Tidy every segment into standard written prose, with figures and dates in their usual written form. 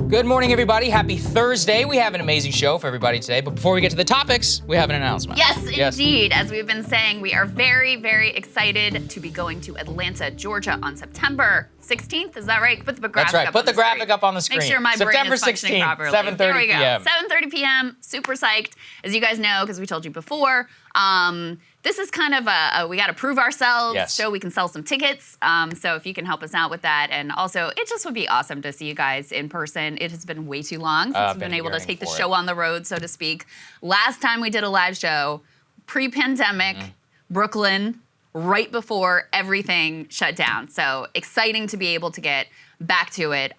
Good morning, everybody. Happy Thursday. We have an amazing show for everybody today, but before we get to the topics, we have an announcement. Yes, indeed. As we've been saying, we are very, very excited to be going to Atlanta, Georgia on September 16th. Is that right? Put the graphic That's right. up Put on the the graphic screen. up on the screen. Make sure my brain is functioning 16th, properly. 7:30 There we go. p.m. 7:30 p.m. Super psyched. As you guys know, because we told you before, this is kind of we got to prove ourselves so we can sell some tickets. So if you can help us out with that. And also, it just would be awesome to see you guys in person. It has been way too long since we've been able to take the show on the road, so to speak. Last time we did a live show, pre-pandemic, Brooklyn, right before everything shut down. So exciting to be able to get back to it.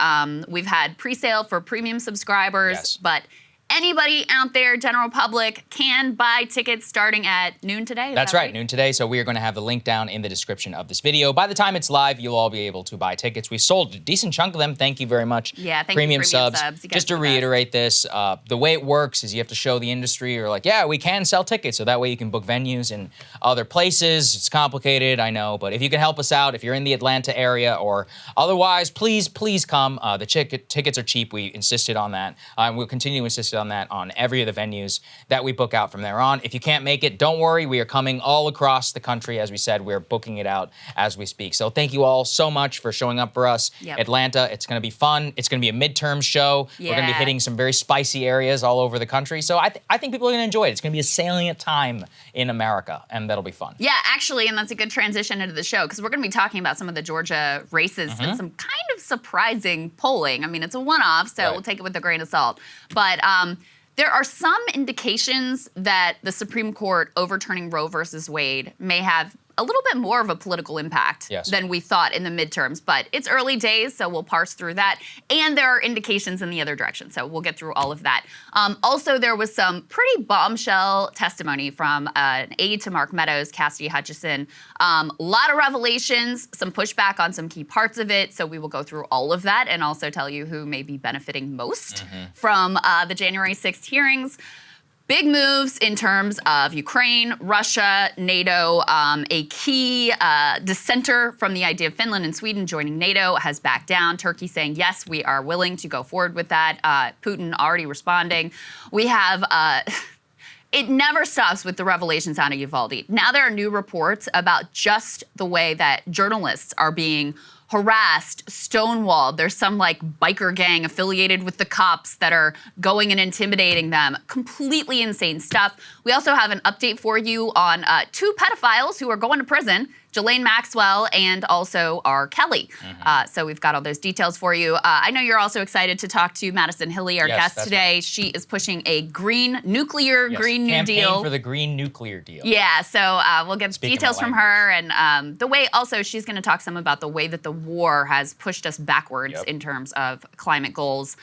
We've had pre-sale for premium subscribers, but anybody out there, general public, can buy tickets starting at noon today. That's right, noon today. So we are going to have the link down in the description of this video. By the time it's live, you'll all be able to buy tickets. We sold a decent chunk of them. Thank you very much. Yeah, thank you, premium subs. Just to reiterate this, the way it works is you have to show the industry, or like, yeah, we can sell tickets. So that way you can book venues in other places. It's complicated, I know. But if you can help us out, if you're in the Atlanta area or otherwise, please come. The tickets are cheap. We insisted on that. We'll continue to insist on that on every of the venues that we book out from there on. If you can't make it, don't worry. We are coming all across the country. As we said, we're booking it out as we speak. So thank you all so much for showing up for us. Atlanta, it's going to be fun. It's going to be a midterm show. We're going to be hitting some very spicy areas all over the country. So I think people are going to enjoy it. It's going to be a salient time in America, and that'll be fun. Yeah, actually, and that's a good transition into the show, because we're going to be talking about some of the Georgia races and some kind of surprising polling. I mean, it's a one-off, so we'll take it with a grain of salt. But there are some indications that the Supreme Court overturning Roe versus Wade may have a little bit more of a political impact than we thought in the midterms. But it's early days, so we'll parse through that. And there are indications in the other direction, so we'll get through all of that. Also, there was some pretty bombshell testimony from an aide to Mark Meadows, Cassidy Hutchinson. A lot of revelations, some pushback on some key parts of it, so we will go through all of that and also tell you who may be benefiting most from the January 6th hearings. Big moves in terms of Ukraine, Russia, NATO. A key dissenter from the idea of Finland and Sweden joining NATO has backed down. Turkey saying, yes, we are willing to go forward with that. Putin already responding. We have... It never stops with the revelations out of Uvalde. Now there are new reports about just the way that journalists are being harassed, stonewalled. There's some like biker gang affiliated with the cops that are going and intimidating them. Completely insane stuff. We also have an update for you on two pedophiles who are going to prison, Ghislaine Maxwell and also R Kelly. So we've got all those details for you. I know you're also excited to talk to Madison Hilly, our guest today. Right. She is pushing a green nuclear Green New Deal. Campaign for the Green Nuclear Deal. Yeah, so we'll get details from her, and the way also she's going to talk some about the way that the war has pushed us backwards in terms of climate goals.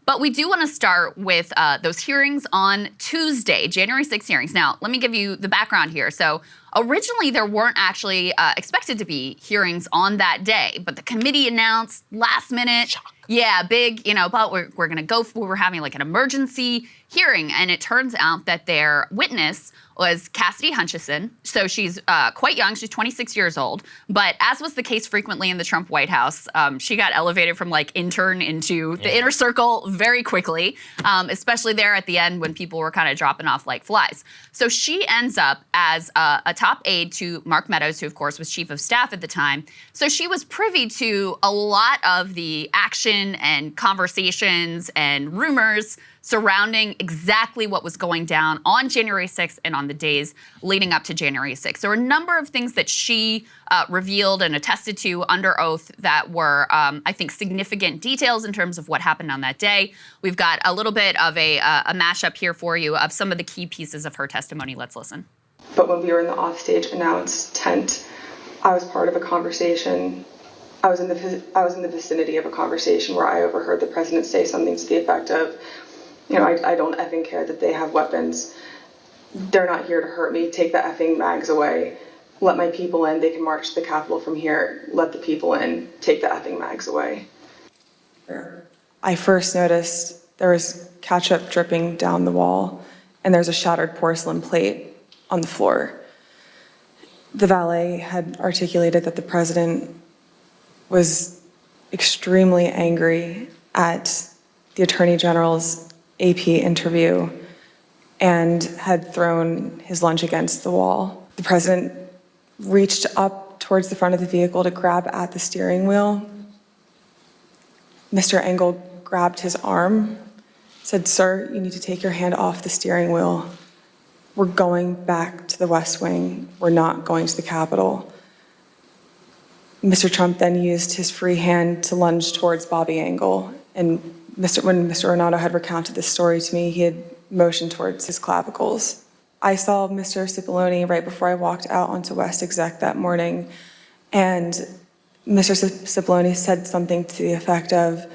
But we do want to start with those hearings on Tuesday, January 6th hearings. Now, let me give you the background here. So originally, there weren't actually expected to be hearings on that day, but the committee announced last minute. Shock. Yeah, big, but we're going to go, we're having like an emergency hearing. And it turns out that their witness was Cassidy Hutchinson. So she's quite young. She's 26 years old. But as was the case frequently in the Trump White House, she got elevated from like intern into the inner circle very quickly, especially there at the end when people were kind of dropping off like flies. So she ends up as a top aide to Mark Meadows, who of course was chief of staff at the time. So she was privy to a lot of the action and conversations and rumors surrounding exactly what was going down on January 6th and on the days leading up to January 6th. There were a number of things that she revealed and attested to under oath that were, I think, significant details in terms of what happened on that day. We've got a little bit of a mashup here for you of some of the key pieces of her testimony. Let's listen. But when we were in the offstage announce tent, I was part of a conversation. I was in the vicinity of a conversation where I overheard the president say something to the effect of, I don't effing care that they have weapons. They're not here to hurt me. Take the effing mags away. Let my people in. They can march to the Capitol from here. Let the people in. Take the effing mags away. I first noticed there was ketchup dripping down the wall, and there's a shattered porcelain plate on the floor. The valet had articulated that the president was extremely angry at the Attorney General's AP interview and had thrown his lunch against the wall. The president reached up towards the front of the vehicle to grab at the steering wheel. Mr. Engel grabbed his arm, said, "Sir, you need to take your hand off the steering wheel. We're going back to the West Wing. We're not going to the Capitol." Mr. Trump then used his free hand to lunge towards Bobby Engel. And when Mr. Renato had recounted this story to me, he had motioned towards his clavicles. I saw Mr. Cipollone right before I walked out onto West Exec that morning, and Mr. Cipollone said something to the effect of,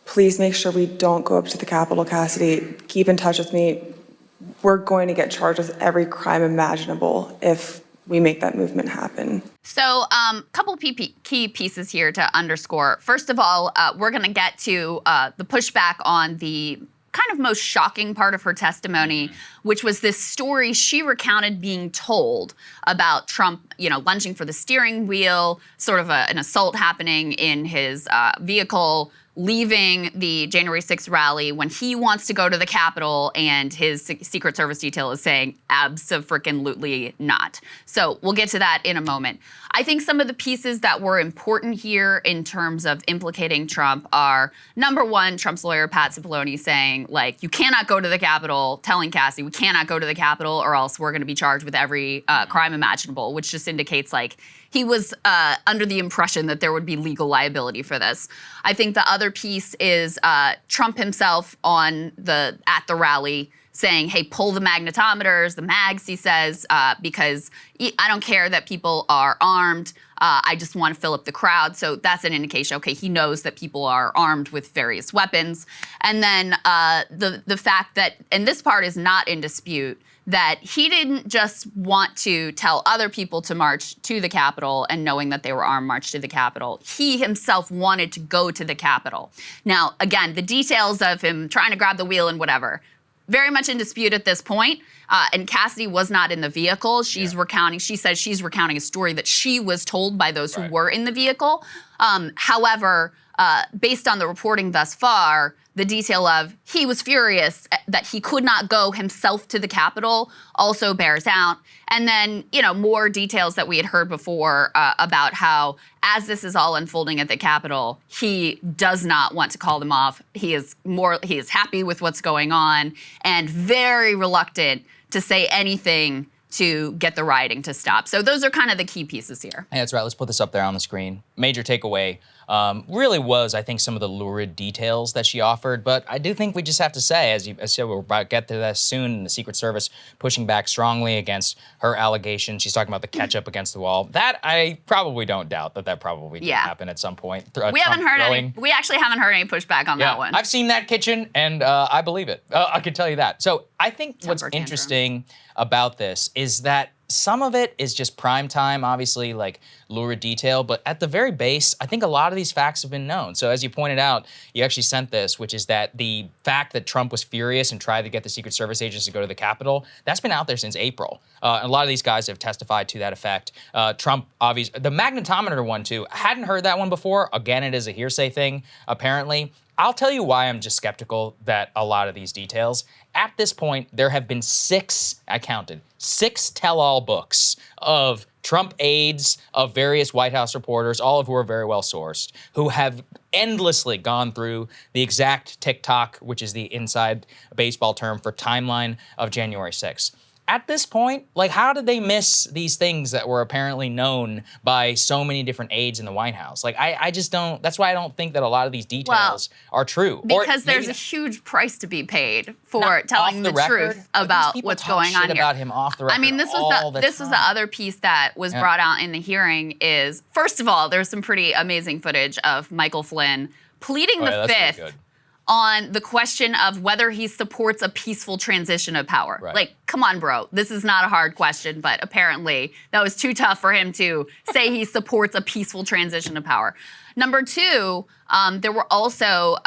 "Please make sure we don't go up to the Capitol, Cassidy. Keep in touch with me. We're going to get charged with every crime imaginable if we make that movement happen." So couple key pieces here to underscore. First of all, we're going to get to the pushback on the kind of most shocking part of her testimony, which was this story she recounted being told about Trump, lunging for the steering wheel, sort of an assault happening in his vehicle, leaving the January 6th rally when he wants to go to the Capitol, and his Secret Service detail is saying abso-freaking-lutely not. So we'll get to that in a moment. I think some of the pieces that were important here in terms of implicating Trump are, number one, Trump's lawyer, Pat Cipollone, saying, you cannot go to the Capitol, telling Cassie, we cannot go to the Capitol or else we're going to be charged with every crime imaginable, which just indicates, he was under the impression that there would be legal liability for this. I think the other piece is Trump himself at the rally saying, hey, pull the magnetometers, the mags, he says, because I don't care that people are armed. I just want to fill up the crowd. So that's an indication, okay, he knows that people are armed with various weapons. And then the fact that, and this part is not in dispute, that he didn't just want to tell other people to march to the Capitol and knowing that they were armed march to the Capitol. He himself wanted to go to the Capitol. Now, again, the details of him trying to grab the wheel and whatever, very much in dispute at this point. And Cassidy was not in the vehicle. She says she's recounting a story that she was told by those who were in the vehicle. However, based on the reporting thus far, the detail of he was furious that he could not go himself to the Capitol also bears out. And then, more details that we had heard before about how, as this is all unfolding at the Capitol, he does not want to call them off. He is happy with what's going on and very reluctant to say anything to get the rioting to stop. So those are kind of the key pieces here. Yeah, that's right. Let's put this up there on the screen. Major takeaway really was, I think, some of the lurid details that she offered. But I do think we just have to say, as you said, we're about to get to that soon, the Secret Service pushing back strongly against her allegations. She's talking about the ketchup against the wall. That I probably don't doubt that probably did happen at some point. We actually haven't heard any pushback on that one. I've seen that kitchen, and I believe it. I can tell you that. So I think what's interesting about this is that some of it is just prime time, obviously, lurid detail, but at the very base, I think a lot of these facts have been known. So as you pointed out, you actually sent this, which is that the fact that Trump was furious and tried to get the Secret Service agents to go to the Capitol, that's been out there since April. A lot of these guys have testified to that effect. Trump, obviously, the magnetometer one too, I hadn't heard that one before. Again, it is a hearsay thing, apparently. I'll tell you why I'm just skeptical that a lot of these details. At this point, there have been 6 tell-all books of Trump aides, of various White House reporters, all of who are very well sourced, who have endlessly gone through the exact tick-tock, which is the inside baseball term for timeline of January 6th. At this point, how did they miss these things that were apparently known by so many different aides in the White House? I just don't, that's why I don't think that a lot of these details are true. Because there's a huge price to be paid for telling the truth about what's going on here. About him off the record. I mean, this was the other piece that was brought out in the hearing is, first of all, there's some pretty amazing footage of Michael Flynn pleading the Fifth on the question of whether he supports a peaceful transition of power. Come on, bro. This is not a hard question, but apparently that was too tough for him to say he supports a peaceful transition of power. Number 2, there were also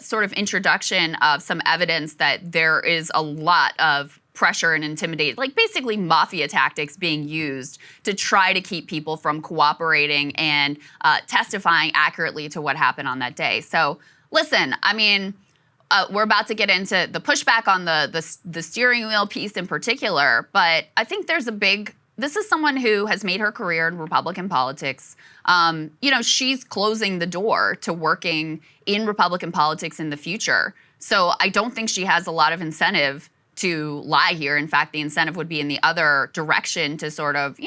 sort of introduction of some evidence that there is a lot of pressure and intimidate, basically mafia tactics being used to try to keep people from cooperating and testifying accurately to what happened on that day. So listen, I mean, we're about to get into the pushback on the steering wheel piece in particular, but I think there's this is someone who has made her career in Republican politics. She's closing the door to working in Republican politics in the future. So I don't think she has a lot of incentive to lie here. In fact, the incentive would be in the other direction to sort of,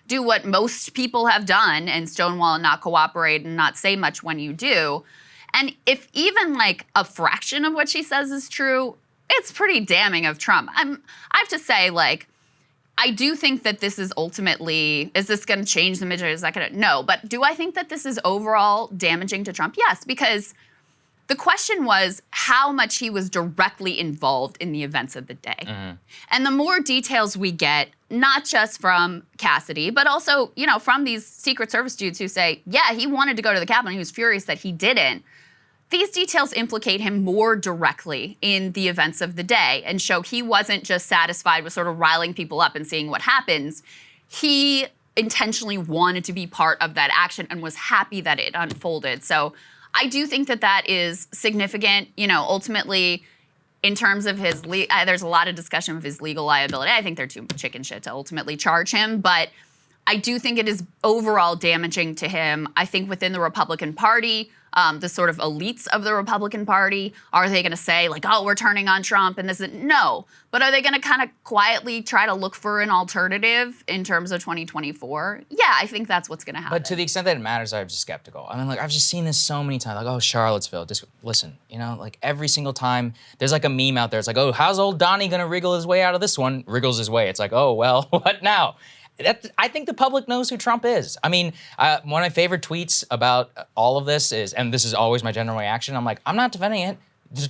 do what most people have done and stonewall and not cooperate and not say much when you do. And if even like a fraction of what she says is true, it's pretty damning of Trump. I have to say, like, I do think that this is ultimately, is this going to change the midterm? Is that going to? No. But do I think that this is overall damaging to Trump? Yes, because the question was how much he was directly involved in the events of the day. Mm-hmm. And the more details we get, not just from Cassidy, but also, from these Secret Service dudes who say, yeah, he wanted to go to the Capitol and he was furious that he didn't. These details implicate him more directly in the events of the day and show he wasn't just satisfied with sort of riling people up and seeing what happens. He intentionally wanted to be part of that action and was happy that it unfolded. So I do think that that is significant. Ultimately, in terms of his, there's a lot of discussion of his legal liability. I think they're too chicken shit to ultimately charge him, but I do think it is overall damaging to him. I think within the Republican Party, the sort of elites of the Republican Party, are they going to say, like, oh, we're turning on Trump and this? No. But are they going to kind of quietly try to look for an alternative in terms of 2024? Yeah, I think that's what's going to happen. But to the extent that it matters, I'm just skeptical. I mean, like, I've just seen this so many times. Like, oh, Charlottesville. Just listen, like every single time, there's like a meme out there. It's like, oh, how's old Donnie going to wriggle his way out of this one? Wriggles his way. It's like, oh, well, what now? I think the public knows who Trump is. I mean, one of my favorite tweets about all of this is, and this is always my general reaction, I'm like, I'm not defending it.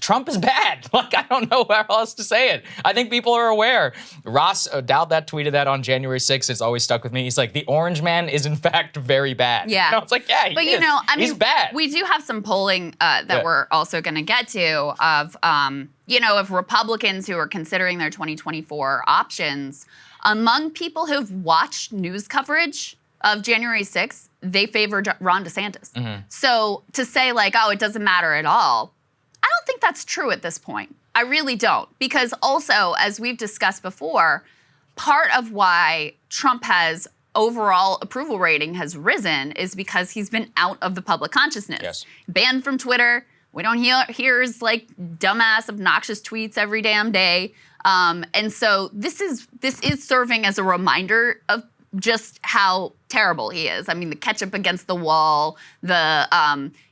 Trump is bad. Like, I don't know how else to say it. I think people are aware. Ross Dowd that tweeted that on January 6th. It's always stuck with me. He's like, the orange man is in fact very bad. Yeah. It's like, yeah, he is. He's bad. We do have some polling that we're also going to get to of, of Republicans who are considering their 2024 options. Among people who've watched news coverage of January 6th, they favor Ron DeSantis. Mm-hmm. So to say like, oh, it doesn't matter at all, I don't think that's true at this point. I really don't. Because also, as we've discussed before, part of why Trump has overall approval rating has risen is because he's been out of the public consciousness. Yes. Banned from Twitter. We don't hear his like dumbass, obnoxious tweets every damn day. And so this is serving as a reminder of just how terrible he is. I mean, the ketchup against the wall, the,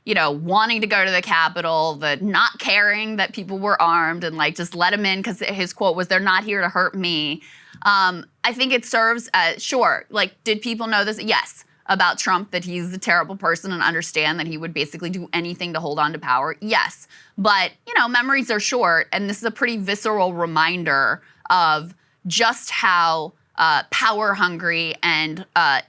wanting to go to the Capitol, the not caring that people were armed and like just let him in because his quote was, they're not here to hurt me. I think it serves as, sure, like, did people know this? Yes. About Trump, that he's a terrible person and understand that he would basically do anything to hold on to power? Yes. But, memories are short, and this is a pretty visceral reminder of just how power-hungry and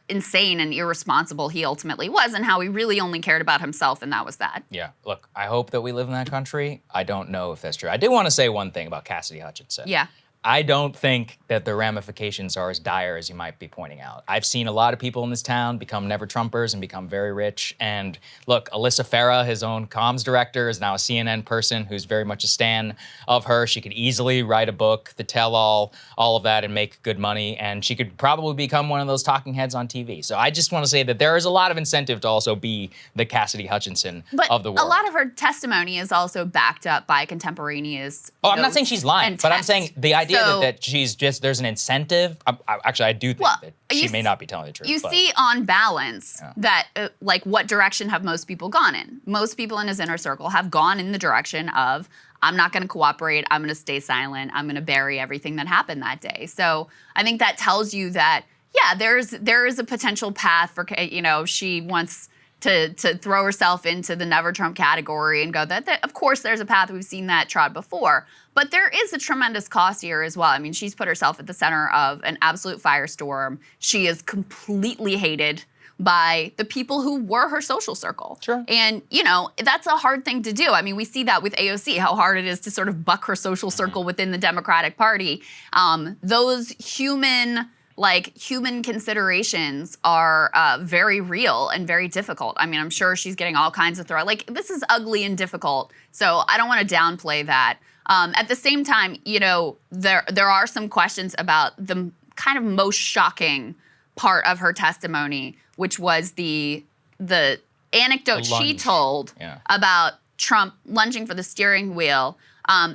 insane and irresponsible he ultimately was, and how he really only cared about himself, and that was that. Yeah, look, I hope that we live in that country. I don't know if that's true. I did want to say one thing about Cassidy Hutchinson. Yeah. I don't think that the ramifications are as dire as you might be pointing out. I've seen a lot of people in this town become never-Trumpers and become very rich. And look, Alyssa Farah, his own comms director, is now a CNN person who's very much a stan of her. She could easily write a book, The Tell-All, all of that, and make good money. And she could probably become one of those talking heads on TV. So I just want to say that there is a lot of incentive to also be the Cassidy Hutchinson of the world. But a lot of her testimony is also backed up by contemporaneous I'm not saying she's lying, but I'm saying the idea that she's just, there's an incentive. Actually, I do think that she may not be telling the truth. You see on balance that, like, what direction have most people gone in? Most people in his inner circle have gone in the direction of, I'm not going to cooperate, I'm going to stay silent, I'm going to bury everything that happened that day. So I think that tells you that, yeah, there is a potential path for, she wants to throw herself into the never Trump category and go that of course there's a path. We've seen that trod before. But there is a tremendous cost here as well. I mean, she's put herself at the center of an absolute firestorm. She is completely hated by the people who were her social circle. Sure. And, that's a hard thing to do. I mean, we see that with AOC, how hard it is to sort of buck her social circle within the Democratic Party. Those human like human considerations are very real and very difficult. I mean, I'm sure she's getting all kinds of like, this is ugly and difficult. So I don't want to downplay that. At the same time, there are some questions about the kind of most shocking part of her testimony, which was the anecdote she told about Trump lunging for the steering wheel,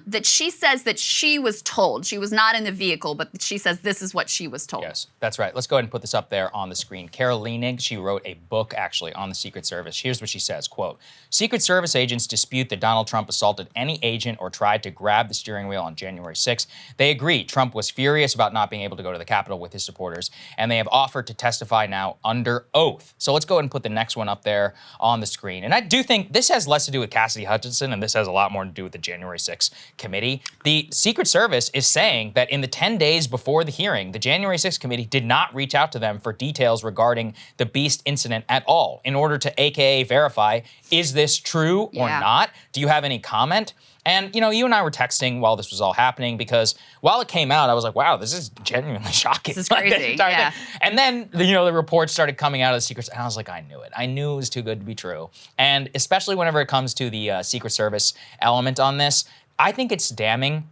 that she says that she was told. She was not in the vehicle, but she says this is what she was told. Yes, that's right. Let's go ahead and put this up there on the screen. Carol Leanig, she wrote a book, actually, on the Secret Service. Here's what she says, quote, Secret Service agents dispute that Donald Trump assaulted any agent or tried to grab the steering wheel on January 6th. They agree Trump was furious about not being able to go to the Capitol with his supporters, and they have offered to testify now under oath. So let's go ahead and put the next one up there on the screen. And I do think this has less to do with Cassidy Hutchinson, and this has a lot more to do with the January 6th committee. The Secret Service is saying that in the 10 days before the hearing, the January 6th committee did not reach out to them for details regarding the Beast incident at all in order to AKA verify, is this true or not? Do you have any comment? And, you and I were texting while this was all happening because while it came out, I was like, wow, this is genuinely shocking. This is crazy, yeah. And then, the reports started coming out of the Secret Service, and I was like, I knew it. I knew it was too good to be true. And especially whenever it comes to the Secret Service element on this, I think it's damning.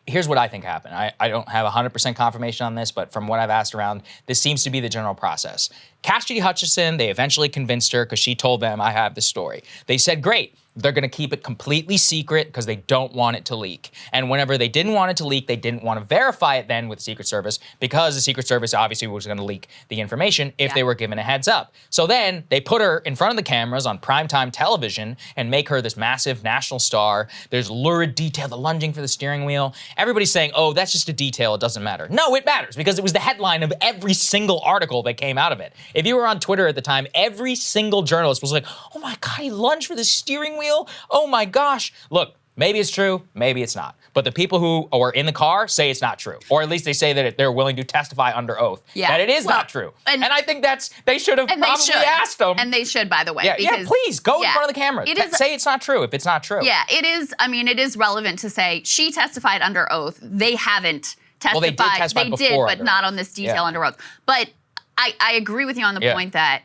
Here's what I think happened. I don't have 100% confirmation on this, but from what I've asked around, this seems to be the general process. Cassidy Hutchinson, they eventually convinced her because she told them, I have the story. They said, great. They're going to keep it completely secret because they don't want it to leak. And whenever they didn't want it to leak, they didn't want to verify it then with the Secret Service because the Secret Service obviously was going to leak the information if they were given a heads up. So then they put her in front of the cameras on primetime television and make her this massive national star. There's lurid detail, the lunging for the steering wheel. Everybody's saying, oh, that's just a detail. It doesn't matter. No, it matters because it was the headline of every single article that came out of it. If you were on Twitter at the time, every single journalist was like, oh my God, he lunged for the steering wheel? Oh my gosh. Look, maybe it's true, maybe it's not. But the people who are in the car say it's not true. Or at least they say that they're willing to testify under oath that it is not true. And I think they should have probably asked them. And they should, by the way. Yeah, please, go in front of the camera. Say it's not true if it's not true. Yeah, it is. I mean, it is relevant to say she testified under oath. They haven't testified. Well, they did testify before. They did, but not on this detail under oath. But I agree with you on the point that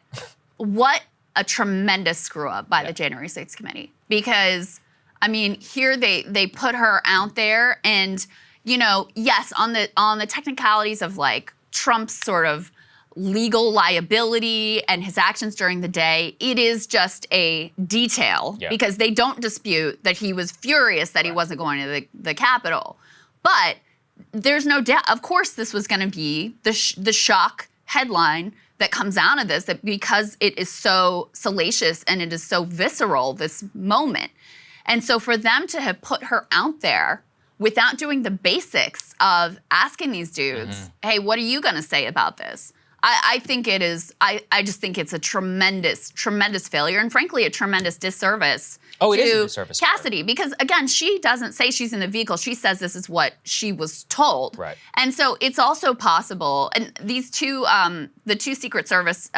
what a tremendous screw up by the January 6th committee. Because, I mean, here they put her out there and, yes, on the technicalities of like Trump's sort of legal liability and his actions during the day, it is just a detail because they don't dispute that he was furious that he wasn't going to the Capitol. But there's no doubt, of course, this was going to be the shock headline that comes out of this, that because it is so salacious and it is so visceral, this moment. And so for them to have put her out there without doing the basics of asking these dudes, hey, what are you going to say about this? I think it is, I just think it's a tremendous, tremendous failure and frankly, a tremendous disservice to Cassidy. Because again, she doesn't say she's in the vehicle. She says this is what she was told. Right. And so it's also possible, and these two, the two Secret Service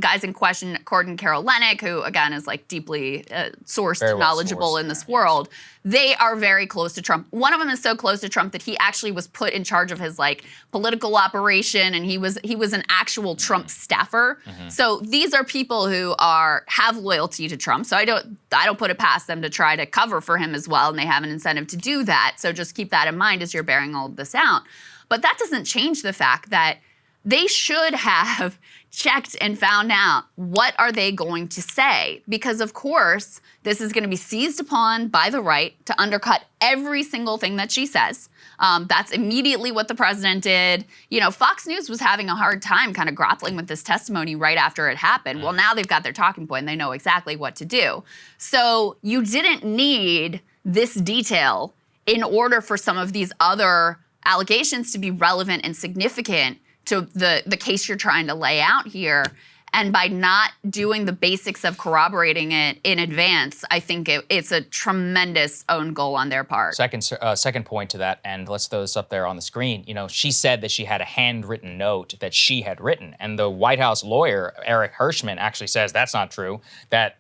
guys in question, Carol Leanig, who again is like deeply sourced, knowledgeable in this world, they are very close to Trump. One of them is so close to Trump that he actually was put in charge of his like political operation, and he was an actual Trump staffer. So these are people who have loyalty to Trump. So I don't put it past them to try to cover for him as well, and they have an incentive to do that. So just keep that in mind as you're bearing all of this out. But that doesn't change the fact that they should have checked and found out what are they going to say, because of course this is going to be seized upon by the right to undercut every single thing that she says. That's immediately what the president did. Fox News was having a hard time kind of grappling with this testimony right after it happened. Well, now they've got their talking point and they know exactly what to do. So you didn't need this detail in order for some of these other allegations to be relevant and significant to the case you're trying to lay out here. And by not doing the basics of corroborating it in advance, I think it's a tremendous own goal on their part. Second point to that, and let's throw this up there on the screen. She said that she had a handwritten note that she had written, and the White House lawyer, Eric Hirschman, actually says that's not true, that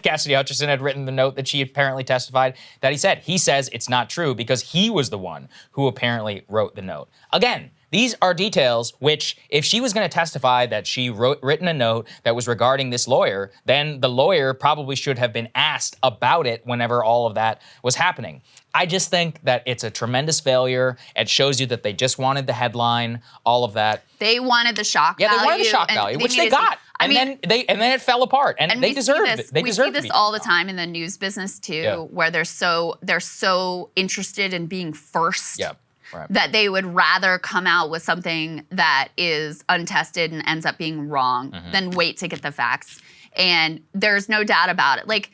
Cassidy Hutchinson had written the note that she apparently testified that he said. He says it's not true because he was the one who apparently wrote the note. Again, These are details which, if she was going to testify that she written a note that was regarding this lawyer, then the lawyer probably should have been asked about it whenever all of that was happening. I just think that it's a tremendous failure. It shows you that they just wanted the headline, all of that. They wanted the shock value. Yeah, they wanted the shock value, which they got. And then it fell apart, and they deserved it. They deserved it. We see this all the time in the news business too, where they're so interested in being first. Yeah. Right. That they would rather come out with something that is untested and ends up being wrong than wait to get the facts. And there's no doubt about it. Like,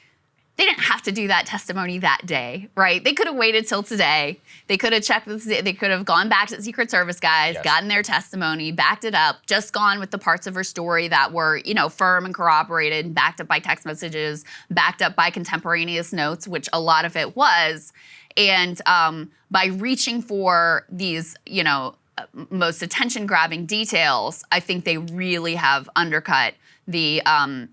they didn't have to do that testimony that day, right? They could have waited till today. They could have checked with, they could have gone back to the Secret Service guys, gotten their testimony, backed it up, just gone with the parts of her story that were, firm and corroborated, backed up by text messages, backed up by contemporaneous notes, which a lot of it was. And by reaching for these, most attention-grabbing details, I think they really have undercut the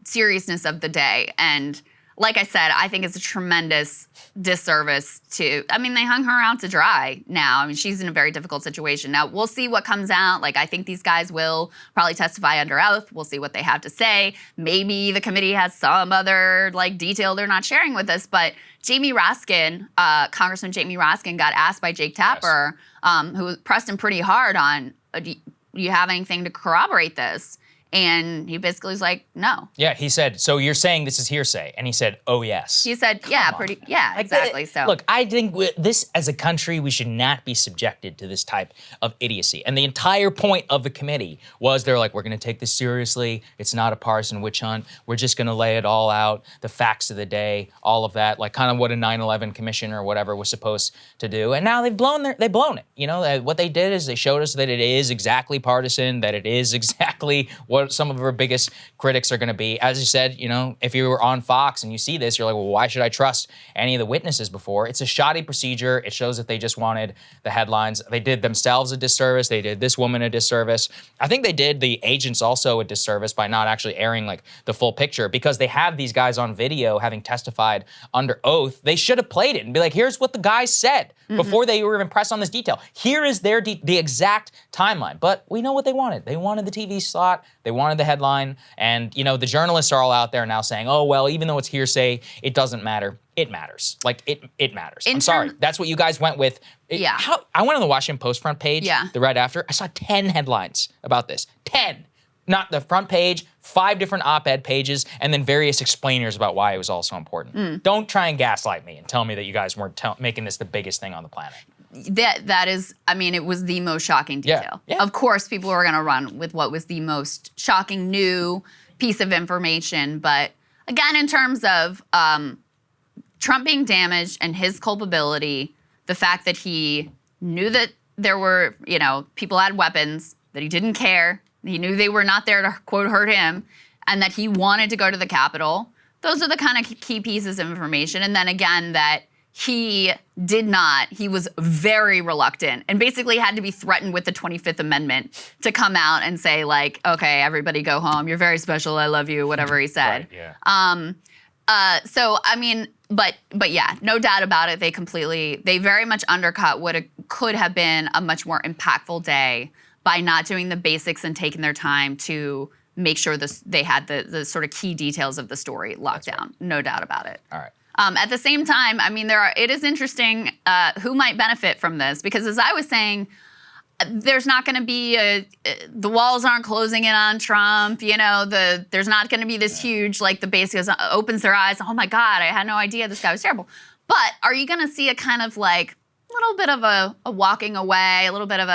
seriousness of the day. And like I said, I think it's a tremendous disservice they hung her out to dry now. I mean, she's in a very difficult situation. Now, we'll see what comes out. Like, I think these guys will probably testify under oath. We'll see what they have to say. Maybe the committee has some other, detail they're not sharing with us. But Jamie Raskin, Congressman Jamie Raskin, got asked by Jake Tapper, who pressed him pretty hard on, do you have anything to corroborate this? And he basically was like, no. Yeah, he said, so you're saying this is hearsay? And he said, oh, yes. He said, exactly. So look, I think this, as a country, we should not be subjected to this type of idiocy. And the entire point of the committee was they're like, we're going to take this seriously. It's not a partisan witch hunt. We're just going to lay it all out, the facts of the day, all of that, like kind of what a 9/11 commission or whatever was supposed to do. And now they've blown it. What they did is they showed us that it is exactly partisan, that it is exactly what some of our biggest critics are going to be. As you said, if you were on Fox and you see this, you're like, well, why should I trust any of the witnesses before? It's a shoddy procedure. It shows that they just wanted the headlines. They did themselves a disservice. They did this woman a disservice. I think they did the agents also a disservice by not actually airing the full picture, because they have these guys on video having testified under oath. They should have played it and be like, here's what the guys said before they were even pressed on this detail. Here is the exact timeline. But we know what they wanted. They wanted the TV slot. They wanted the headline. And, the journalists are all out there now saying, oh, well, even though it's hearsay, it doesn't matter. It matters. It matters. I'm sorry. That's what you guys went with. I went on the Washington Post front page, the right after. I saw 10 headlines about this. 10. Not the front page, 5 different op-ed pages, and then various explainers about why it was all so important. Don't try and gaslight me and tell me that you guys weren't making this the biggest thing on the planet. That is, it was the most shocking detail. Yeah. Of course, people were going to run with what was the most shocking new piece of information. But again, in terms of Trump being damaged and his culpability, the fact that he knew that there were, people had weapons, that he didn't care, he knew they were not there to, quote, hurt him, and that he wanted to go to the Capitol. Those are the kind of key pieces of information. And then again, that he did not. He was very reluctant and basically had to be threatened with the 25th Amendment to come out and say, okay, everybody go home. You're very special. I love you, whatever he said. Right, yeah. But yeah, no doubt about it. They very much undercut what could have been a much more impactful day by not doing the basics and taking their time to make sure they had the sort of key details of the story locked down. Right. No doubt about it. All right. At the same time, it is interesting who might benefit from this, because as I was saying, there's not going to be the walls aren't closing in on Trump. There's not going to be this huge, the base opens their eyes. Oh my God, I had no idea this guy was terrible. But are you going to see a kind of little bit of a walking away, a little bit of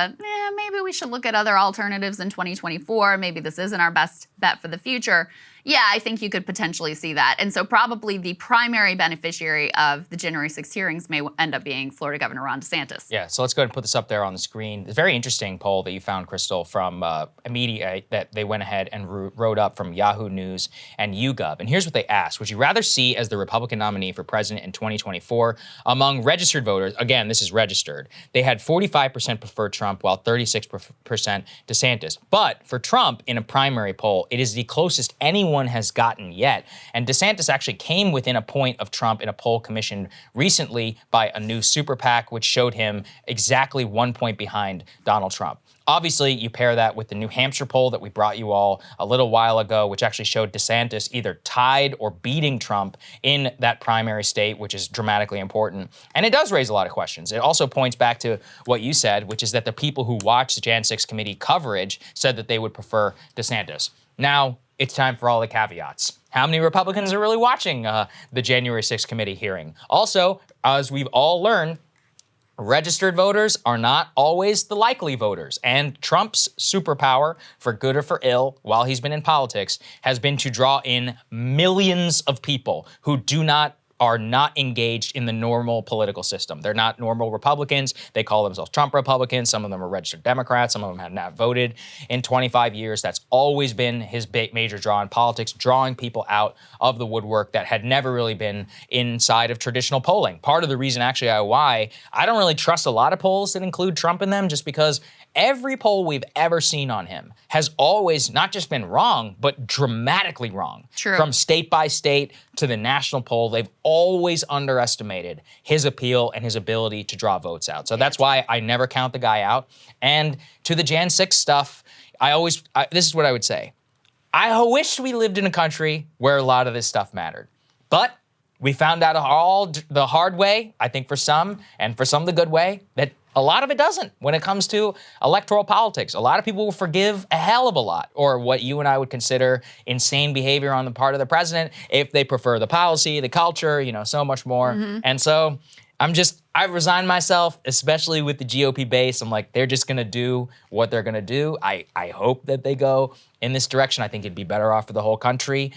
maybe we should look at other alternatives in 2024. Maybe this isn't our best bet for the future. Yeah, I think you could potentially see that. And so probably the primary beneficiary of the January 6th hearings may end up being Florida Governor Ron DeSantis. Yeah, so let's go ahead and put this up there on the screen. It's a very interesting poll that you found, Krystal, from a media that they went ahead and wrote up from Yahoo News and YouGov. And here's what they asked. Would you rather see as the Republican nominee for president in 2024 among registered voters? Again, this is registered. They had 45% prefer Trump, while 36% DeSantis. But for Trump, in a primary poll, it is the closest anyone anyone has gotten yet. And DeSantis actually came within a point of Trump in a poll commissioned recently by a new super PAC, which showed him exactly 1 point behind Donald Trump. Obviously, you pair that with the New Hampshire poll that we brought you all a little while ago, which actually showed DeSantis either tied or beating Trump in that primary state, which is dramatically important. And it does raise a lot of questions. It also points back to what you said, which is that the people who watched the Jan 6 committee coverage said that they would prefer DeSantis. Now, it's time for all the caveats. How many Republicans are really watching the January 6th committee hearing? Also, as we've all learned, registered voters are not always the likely voters, and Trump's superpower, for good or for ill, while he's been in politics, has been to draw in millions of people who are not engaged in the normal political system. They're not normal Republicans. They call themselves Trump Republicans. Some of them are registered Democrats. Some of them have not voted in 25 years. That's always been his major draw in politics, drawing people out of the woodwork that had never really been inside of traditional polling. Part of the reason actually why I don't really trust a lot of polls that include Trump in them, just because every poll we've ever seen on him has always not just been wrong, but dramatically wrong. True. From state by state to the national poll, they've always underestimated his appeal and his ability to draw votes out. So that's why I never count the guy out. And to the Jan 6 stuff, this is what I would say. I wish we lived in a country where a lot of this stuff mattered. But we found out all the hard way, I think for some, and for some the good way, that a lot of it doesn't when it comes to electoral politics. A lot of people will forgive a hell of a lot, or what you and I would consider insane behavior on the part of the president, if they prefer the policy, the culture, so much more. And so I've resigned myself, especially with the GOP base. I'm like, they're just gonna do what they're gonna do. I hope that they go in this direction. I think it'd be better off for the whole country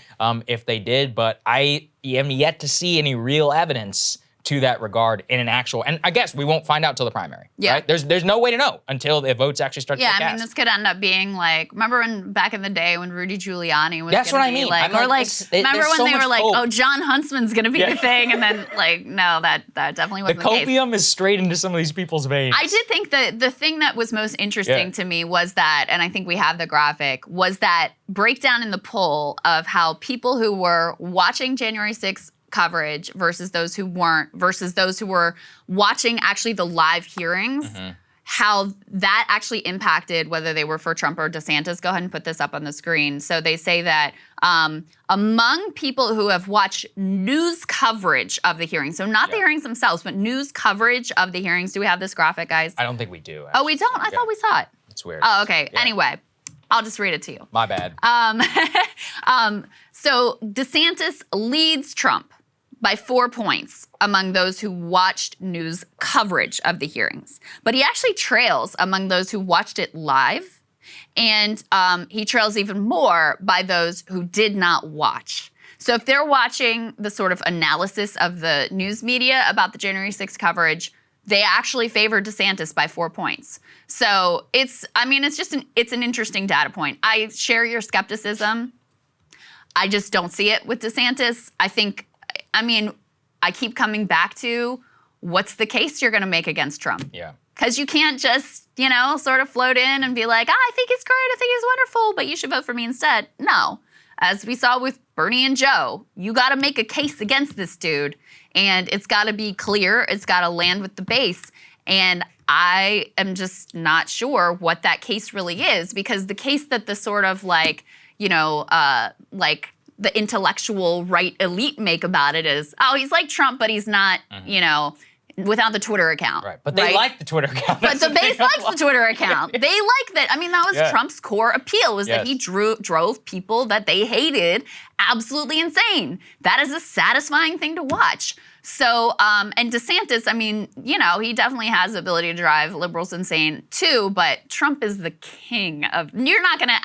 if they did, but I am yet to see any real evidence to that regard in an actual, and I guess we won't find out till the primary. Yeah. Right? There's no way to know until the votes actually start to get cast. Yeah, I mean, this could end up being like, remember back in the day when Rudy Giuliani was That's what I mean. remember when they were like, hope. oh, John Huntsman's gonna be the thing, and then no, that definitely wasn't the case. The copium is straight into some of these people's veins. I did think that the thing that was most interesting to me was that, and I think we have the graphic, was that breakdown in the poll of how people who were watching January 6th coverage versus those who weren't, versus those who were watching actually the live hearings, how that actually impacted whether they were for Trump or DeSantis. Go ahead and put this up on the screen. So they say that among people who have watched news coverage of the hearings, so not the hearings themselves, but news coverage of the hearings. Do we have this graphic, guys? I don't think we do. Actually. Oh, we don't? I thought we saw it. It's weird. Oh, okay. Yeah. Anyway, I'll just read it to you. My bad. So DeSantis leads Trump by 4 points among those who watched news coverage of the hearings. But he actually trails among those who watched it live, and he trails even more by those who did not watch. So if they're watching the sort of analysis of the news media about the January 6th coverage, they actually favor DeSantis by 4 points. So it's an interesting data point. I share your skepticism. I just don't see it with DeSantis. I keep coming back to, what's the case you're going to make against Trump? Yeah. Because you can't just, sort of float in and be like, I think he's great, I think he's wonderful, but you should vote for me instead. No. As we saw with Bernie and Joe, you got to make a case against this dude, and it's got to be clear. It's got to land with the base. And I am just not sure what that case really is, because the case that the sort of the intellectual right elite make about it is, oh, he's like Trump, but he's not, without the Twitter account. Right, but they like the Twitter account. But the base likes the Twitter account. They like that. That was Trump's core appeal, was that he drove people that they hated absolutely insane. That is a satisfying thing to watch. So, and DeSantis, he definitely has the ability to drive liberals insane too, but Trump is the king of, you're not gonna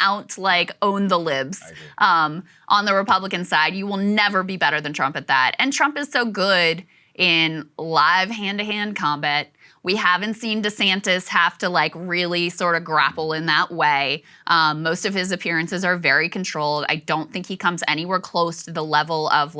own the libs on the Republican side. You will never be better than Trump at that. And Trump is so good in live hand-to-hand combat. We haven't seen DeSantis have to really sort of grapple in that way. Most of his appearances are very controlled. I don't think he comes anywhere close to the level of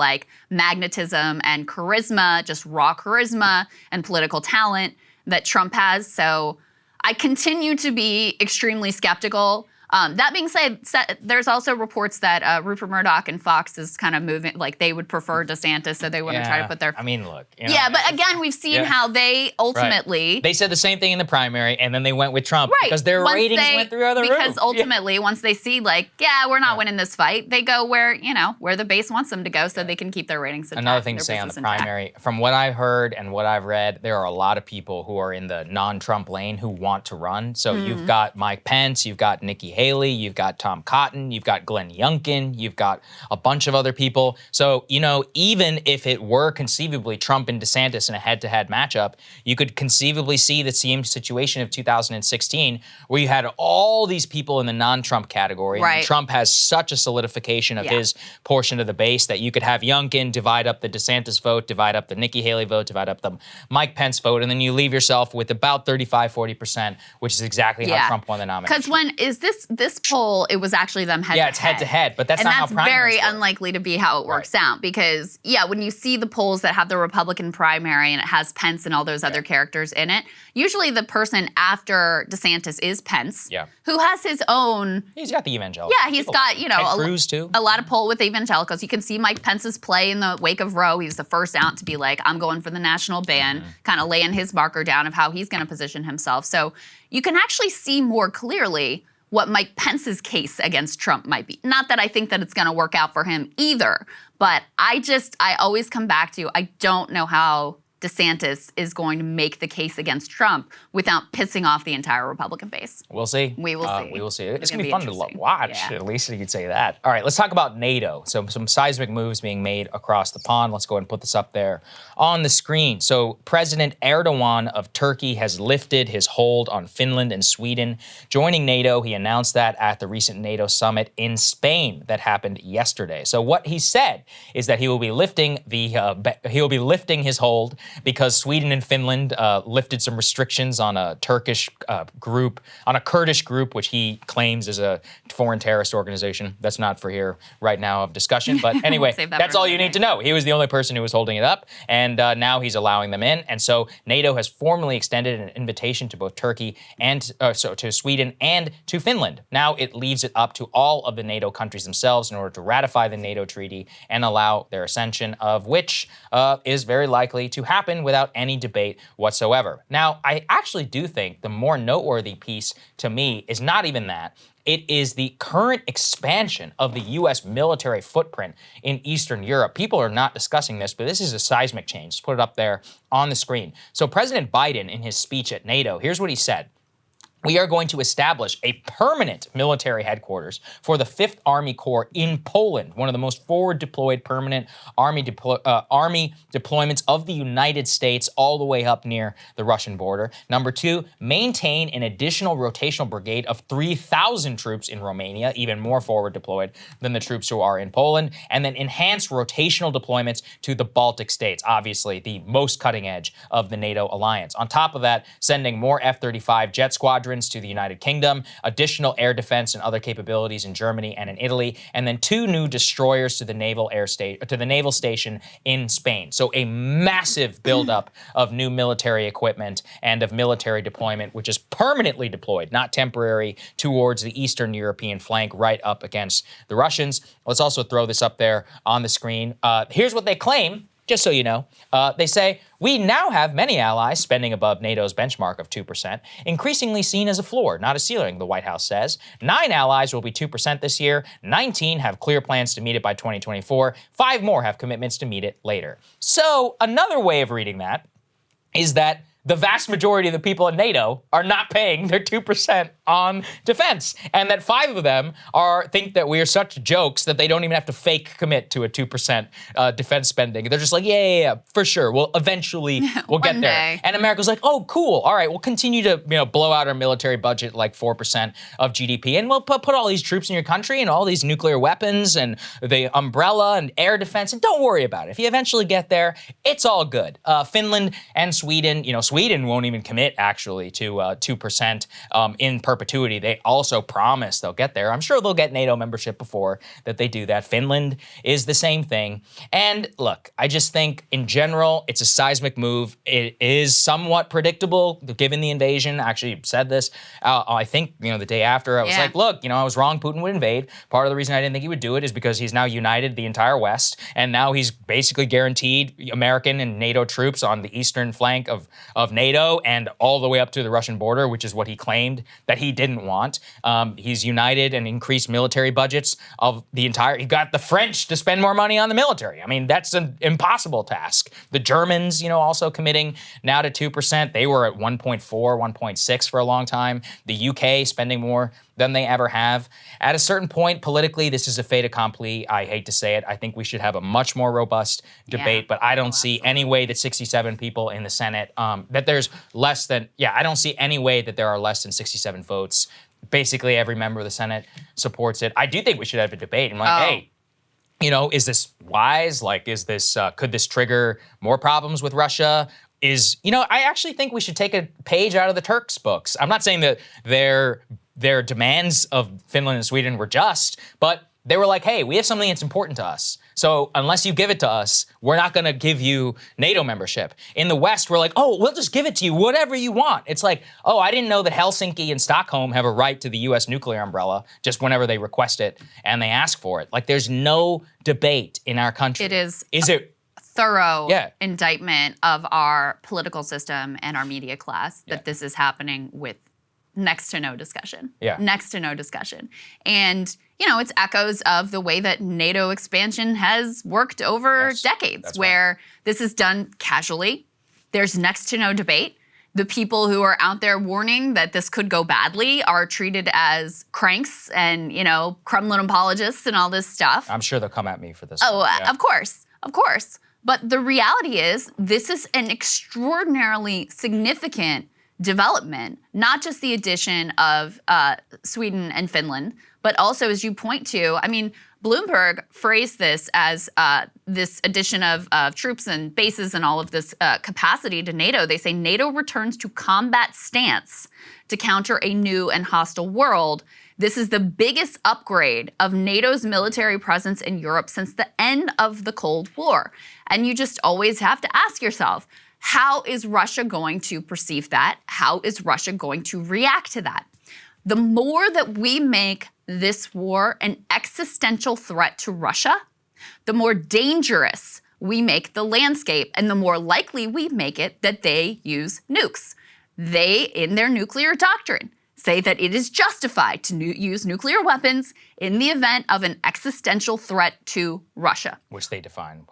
magnetism and charisma, just raw charisma and political talent that Trump has. So I continue to be extremely skeptical. That being said, there's also reports that Rupert Murdoch and Fox is kind of moving, like they would prefer DeSantis, so they want to try to put their... I mean, look. Yeah, but again, we've seen how they ultimately... Right. They said the same thing in the primary, and then they went with Trump because their ratings went through the roof. Because ultimately, once they see like, we're not winning this fight, they go where the base wants them to go so they can keep their ratings intact. Another thing to say on the primary, from what I've heard and what I've read, there are a lot of people who are in the non-Trump lane who want to run. So you've got Mike Pence, you've got Nikki Haley, you've got Tom Cotton, you've got Glenn Youngkin, you've got a bunch of other people. So, even if it were conceivably Trump and DeSantis in a head-to-head matchup, you could conceivably see the same situation of 2016 where you had all these people in the non-Trump category. Right. And Trump has such a solidification of his portion of the base that you could have Youngkin divide up the DeSantis vote, divide up the Nikki Haley vote, divide up the Mike Pence vote, and then you leave yourself with about 35-40%, which is exactly how Trump won the nomination. Because this poll, it was actually them head-to-head. Yeah, it's head-to-head, but that's not how primaries very work. Unlikely to be how it works out because, when you see the polls that have the Republican primary and it has Pence and all those other characters in it, usually the person after DeSantis is Pence, who has his own... He's got the evangelicals. Yeah, he's got, Ted Cruz, too. A lot of poll with evangelicals. You can see Mike Pence's play in the wake of Roe. He was the first out to be like, I'm going for the national ban, kind of laying his marker down of how he's going to position himself. So you can actually see more clearly what Mike Pence's case against Trump might be. Not that I think that it's going to work out for him either, but I always come back to, I don't know how DeSantis is going to make the case against Trump without pissing off the entire Republican base. We'll see. We will see. We will see. It's going to be fun to watch, at least you could say that. All right, let's talk about NATO. So some seismic moves being made across the pond. Let's go ahead and put this up there on the screen. So President Erdogan of Turkey has lifted his hold on Finland and Sweden joining NATO. He announced that at the recent NATO summit in Spain that happened yesterday. So what he said is that he will be lifting his hold because Sweden and Finland lifted some restrictions on a Turkish group, on a Kurdish group, which he claims is a foreign terrorist organization. That's not for here right now of discussion. But anyway, that's all you need to know. He was the only person who was holding it up, and now he's allowing them in. And so NATO has formally extended an invitation to both Turkey and to Sweden and to Finland. Now it leaves it up to all of the NATO countries themselves in order to ratify the NATO treaty and allow their ascension, of which is very likely to happen without any debate whatsoever. Now, I actually do think the more noteworthy piece to me is not even that. It is the current expansion of the U.S. military footprint in Eastern Europe. People are not discussing this, but this is a seismic change. Let's put it up there on the screen. So President Biden, in his speech at NATO, here's what he said. We are going to establish a permanent military headquarters for the 5th Army Corps in Poland, one of the most forward-deployed permanent army deployments of the United States all the way up near the Russian border. Number 2, maintain an additional rotational brigade of 3,000 troops in Romania, even more forward-deployed than the troops who are in Poland, and then enhance rotational deployments to the Baltic states, obviously the most cutting edge of the NATO alliance. On top of that, sending more F-35 jet squadrons to the United Kingdom, additional air defense and other capabilities in Germany and in Italy, and then 2 new destroyers to the naval station in Spain. So a massive buildup of new military equipment and of military deployment, which is permanently deployed, not temporary, towards the Eastern European flank right up against the Russians. Let's also throw this up there on the screen. Here's what they claim. Just so you know, they say, we now have many allies spending above NATO's benchmark of 2%, increasingly seen as a floor, not a ceiling, the White House says. 9 allies will be 2% this year. 19 have clear plans to meet it by 2024. 5 more have commitments to meet it later. So another way of reading that is that the vast majority of the people in NATO are not paying their 2% on defense, and that 5 of them think that we are such jokes that they don't even have to fake commit to a 2% defense spending. They're just like, yeah, for sure. We'll eventually we'll get there. Day. And America's like, oh, cool. All right, we'll continue to blow out our military budget like 4% of GDP, and we'll put all these troops in your country and all these nuclear weapons and the umbrella and air defense, and don't worry about it. If you eventually get there, it's all good. Finland and Sweden, Sweden won't even commit, actually, to 2% in perpetuity. They also promise they'll get there. I'm sure they'll get NATO membership before that they do that. Finland is the same thing. And look, I just think in general, it's a seismic move. It is somewhat predictable given the invasion. I actually said this, I think, the day after. I was like, look, I was wrong. Putin would invade. Part of the reason I didn't think he would do it is because he's now united the entire West. And now he's basically guaranteed American and NATO troops on the eastern flank of NATO and all the way up to the Russian border, which is what he claimed that he didn't want. He's united and increased military budgets of the entire, he got the French to spend more money on the military. I mean, that's an impossible task. The Germans, also committing now to 2%. They were at 1.4, 1.6 for a long time. The UK spending more than they ever have. At a certain point, politically, this is a fait accompli. I hate to say it. I think we should have a much more robust debate, but I don't see any way that 67 people in the Senate, that there's less than, I don't see any way that there are less than 67 votes. Basically, every member of the Senate supports it. I do think we should have a debate. I'm like, hey, is this wise? Like, is this, could this trigger more problems with Russia? I actually think we should take a page out of the Turks' books. I'm not saying that their demands of Finland and Sweden were just, but they were like, hey, we have something that's important to us. So unless you give it to us, we're not going to give you NATO membership. In the West, we're like, oh, we'll just give it to you, whatever you want. It's like, oh, I didn't know that Helsinki and Stockholm have a right to the U.S. nuclear umbrella just whenever they request it and they ask for it. Like, there's no debate in our country. It is. Is it? Thorough indictment of our political system and our media class that this is happening with next to no discussion. Next to no discussion. And, it's echoes of the way that NATO expansion has worked over decades, where this is done casually. There's next to no debate. The people who are out there warning that this could go badly are treated as cranks and, Kremlin apologists and all this stuff. I'm sure they'll come at me for this. Oh, of course. Of course. But the reality is, this is an extraordinarily significant development, not just the addition of Sweden and Finland, but also, as you point to, Bloomberg phrased this as this addition of troops and bases and all of this capacity to NATO. They say NATO returns to combat stance to counter a new and hostile world. This is the biggest upgrade of NATO's military presence in Europe since the end of the Cold War. And you just always have to ask yourself, how is Russia going to perceive that? How is Russia going to react to that? The more that we make this war an existential threat to Russia, the more dangerous we make the landscape and the more likely we make it that they use nukes. They, in their nuclear doctrine, say that it is justified to use nuclear weapons in the event of an existential threat to Russia. Which they define.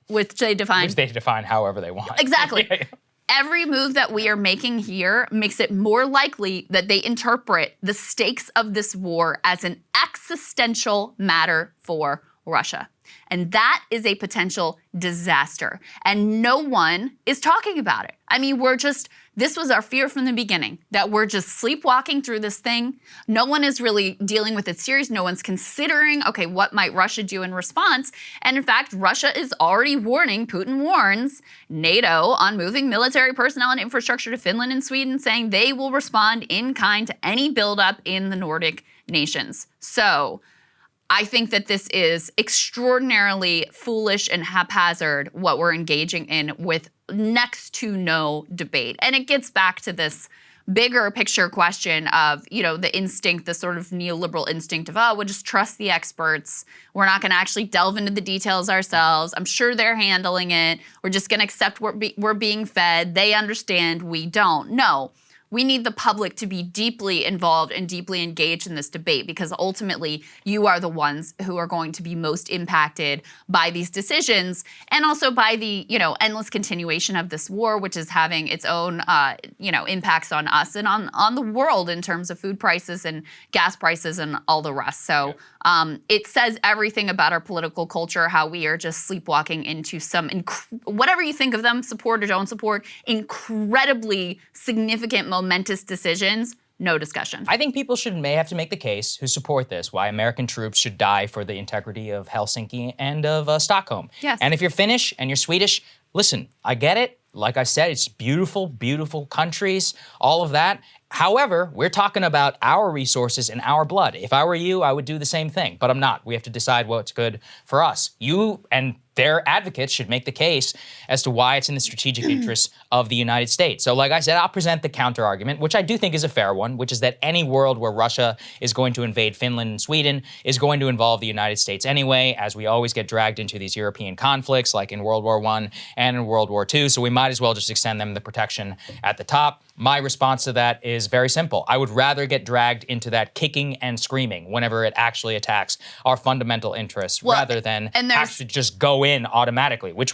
Which they define however they want. Exactly. Every move that we are making here makes it more likely that they interpret the stakes of this war as an existential matter for Russia. And that is a potential disaster. And no one is talking about it. This was our fear from the beginning, that we're just sleepwalking through this thing. No one is really dealing with it seriously. No one's considering, okay, what might Russia do in response? And in fact, Russia is already warning, Putin warns NATO on moving military personnel and infrastructure to Finland and Sweden, saying they will respond in kind to any buildup in the Nordic nations. So I think that this is extraordinarily foolish and haphazard, what we're engaging in with next to no debate. And it gets back to this bigger picture question of, the instinct, the sort of neoliberal instinct of, we'll just trust the experts. We're not going to actually delve into the details ourselves. I'm sure they're handling it. We're just going to accept what we're being fed. They understand, we don't. No. We need the public to be deeply involved and deeply engaged in this debate, because ultimately you are the ones who are going to be most impacted by these decisions, and also by the, endless continuation of this war, which is having its own, impacts on us and on the world in terms of food prices and gas prices and all the rest. So it says everything about our political culture, how we are just sleepwalking into some, whatever you think of them, support or don't support, incredibly significant momentous decisions, no discussion. I think people may have to make the case who support this, why American troops should die for the integrity of Helsinki and of Stockholm. Yes. And if you're Finnish and you're Swedish, listen, I get it. like I said, it's beautiful, beautiful countries, all of that. However, we're talking about our resources and our blood. If I were you, I would do the same thing, but I'm not. We have to decide what's good for us. You and their advocates should make the case as to why it's in the strategic interests of the United States. So like I said, I'll present the counter argument, which I do think is a fair one, which is that any world where Russia is going to invade Finland and Sweden is going to involve the United States anyway, as we always get dragged into these European conflicts like in World War I and in World War II. So we might as well just extend them the protection at the top. My response to that is very simple. I would rather get dragged into that kicking and screaming whenever it actually attacks our fundamental interests rather than have to just go in automatically, which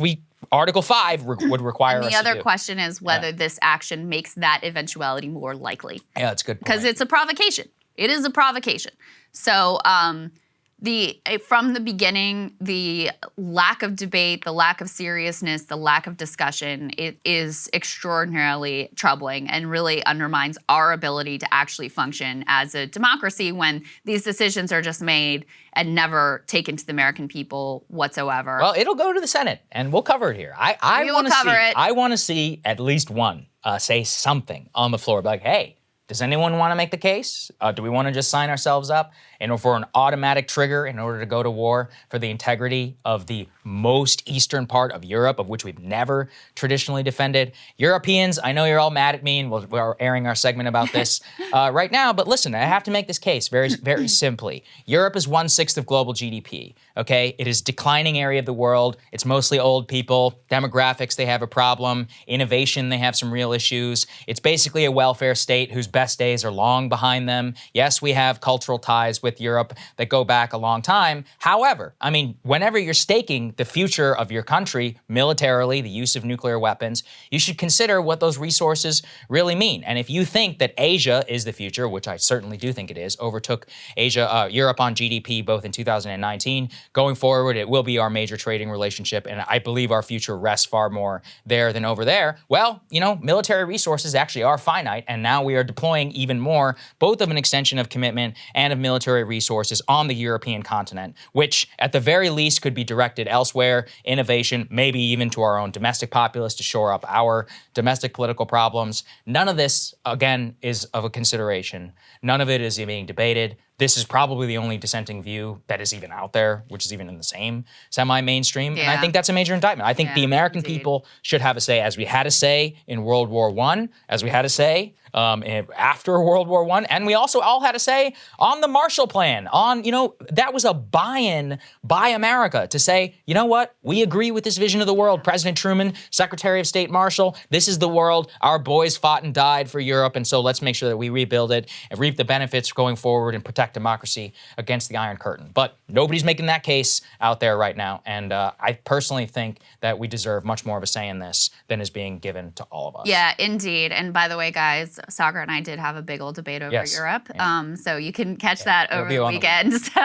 Article 5 would require us to do. And the other question is whether this action makes that eventuality more likely. Yeah, that's a good point. Because it's a provocation. It is a provocation. So from the beginning, the lack of debate, the lack of seriousness, the lack of discussion, it is extraordinarily troubling and really undermines our ability to actually function as a democracy when these decisions are just made and never taken to the American people whatsoever. Well, it'll go to the Senate, and we'll cover it here. I want to see at least one say something on the floor, like, hey, does anyone want to make the case? Do we want to just sign ourselves up for an automatic trigger in order to go to war for the integrity of the most eastern part of Europe, of which we've never traditionally defended? Europeans, I know you're all mad at me, and we're airing our segment about this right now, but listen, I have to make this case very, very simply. Europe is 1/6 of global GDP, okay? It is a declining area of the world. It's mostly old people. Demographics, they have a problem. Innovation, they have some real issues. It's basically a welfare state whose best days are long behind them. Yes, we have cultural ties with Europe that go back a long time. However, I mean, whenever you're staking the future of your country militarily, the use of nuclear weapons, you should consider what those resources really mean. And if you think that Asia is the future, which I certainly do think it is, overtook Europe on GDP both in 2019, going forward, it will be our major trading relationship, and I believe our future rests far more there than over there. Well, military resources actually are finite, and now we are deploying even more, both of an extension of commitment and of military resources on the European continent, which at the very least could be directed elsewhere, innovation, maybe even to our own domestic populace to shore up our domestic political problems. None of this, again, is of a consideration. None of it is being debated. This is probably the only dissenting view that is even out there, which is even in the same semi-mainstream. Yeah. And I think that's a major indictment. I think the American people should have a say, as we had a say in World War I, as we had a say after World War I, and we also all had a say on the Marshall Plan, that was a buy-in by America to say, you know what, we agree with this vision of the world. President Truman, Secretary of State Marshall, this is the world. Our boys fought and died for Europe, and so let's make sure that we rebuild it and reap the benefits going forward and protect democracy against the Iron Curtain. But nobody's making that case out there right now, and I personally think that we deserve much more of a say in this than is being given to all of us. Yeah, indeed. And by the way, guys, Saagar and I did have a big old debate over Europe, so you can catch that over the weekend. So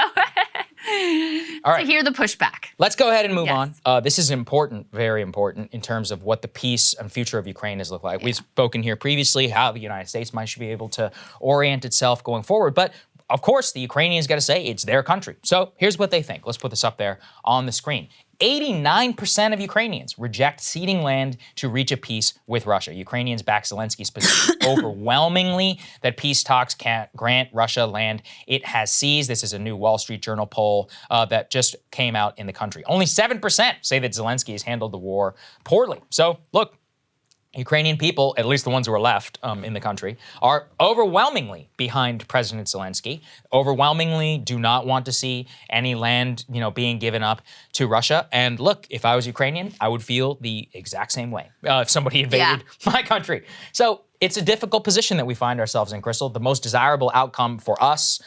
all right. To hear the pushback. Let's go ahead and move on. This is important, very important, in terms of what the peace and future of Ukraine has looked like. We've spoken here previously how the United States should be able to orient itself going forward, but of course, the Ukrainians got to say it's their country. So here's what they think. Let's put this up there on the screen. 89% of Ukrainians reject ceding land to reach a peace with Russia. Ukrainians back Zelensky's position overwhelmingly that peace talks can't grant Russia land it has seized. This is a new Wall Street Journal poll that just came out in the country. Only 7% say that Zelensky has handled the war poorly. So look, Ukrainian people, at least the ones who are left in the country, are overwhelmingly behind President Zelensky, overwhelmingly do not want to see any land, being given up to Russia. And look, if I was Ukrainian, I would feel the exact same way if somebody invaded my country. So it's a difficult position that we find ourselves in, Krystal. The most desirable outcome for us,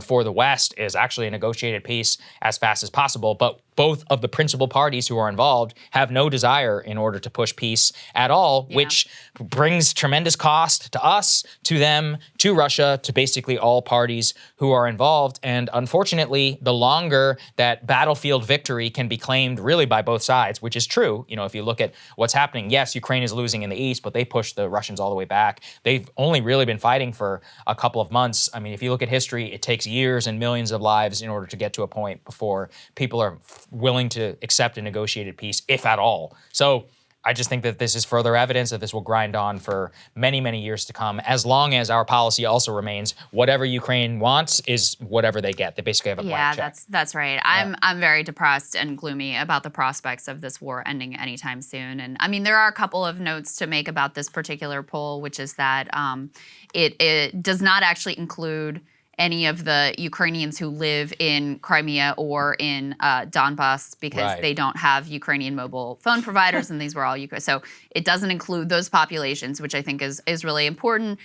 for the West, is actually a negotiated peace as fast as possible. But both of the principal parties who are involved have no desire in order to push peace at all, which brings tremendous cost to us, to them, to Russia, to basically all parties who are involved. And unfortunately, the longer that battlefield victory can be claimed really by both sides, which is true, if you look at what's happening, yes, Ukraine is losing in the east, but they pushed the Russians all the way back. They've only really been fighting for a couple of months. I mean, if you look at history, it takes years and millions of lives in order to get to a point before people are willing to accept a negotiated peace, if at all. So I just think that this is further evidence that this will grind on for many, many years to come, as long as our policy also remains whatever Ukraine wants is whatever they get. They basically have a blank check. That's right. Yeah. I'm very depressed and gloomy about the prospects of this war ending anytime soon. And I mean, there are a couple of notes to make about this particular poll, which is that it does not actually include any of the Ukrainians who live in Crimea or in Donbass because they don't have Ukrainian mobile phone providers, and these were all Ukraine. So it doesn't include those populations, which I think is really important.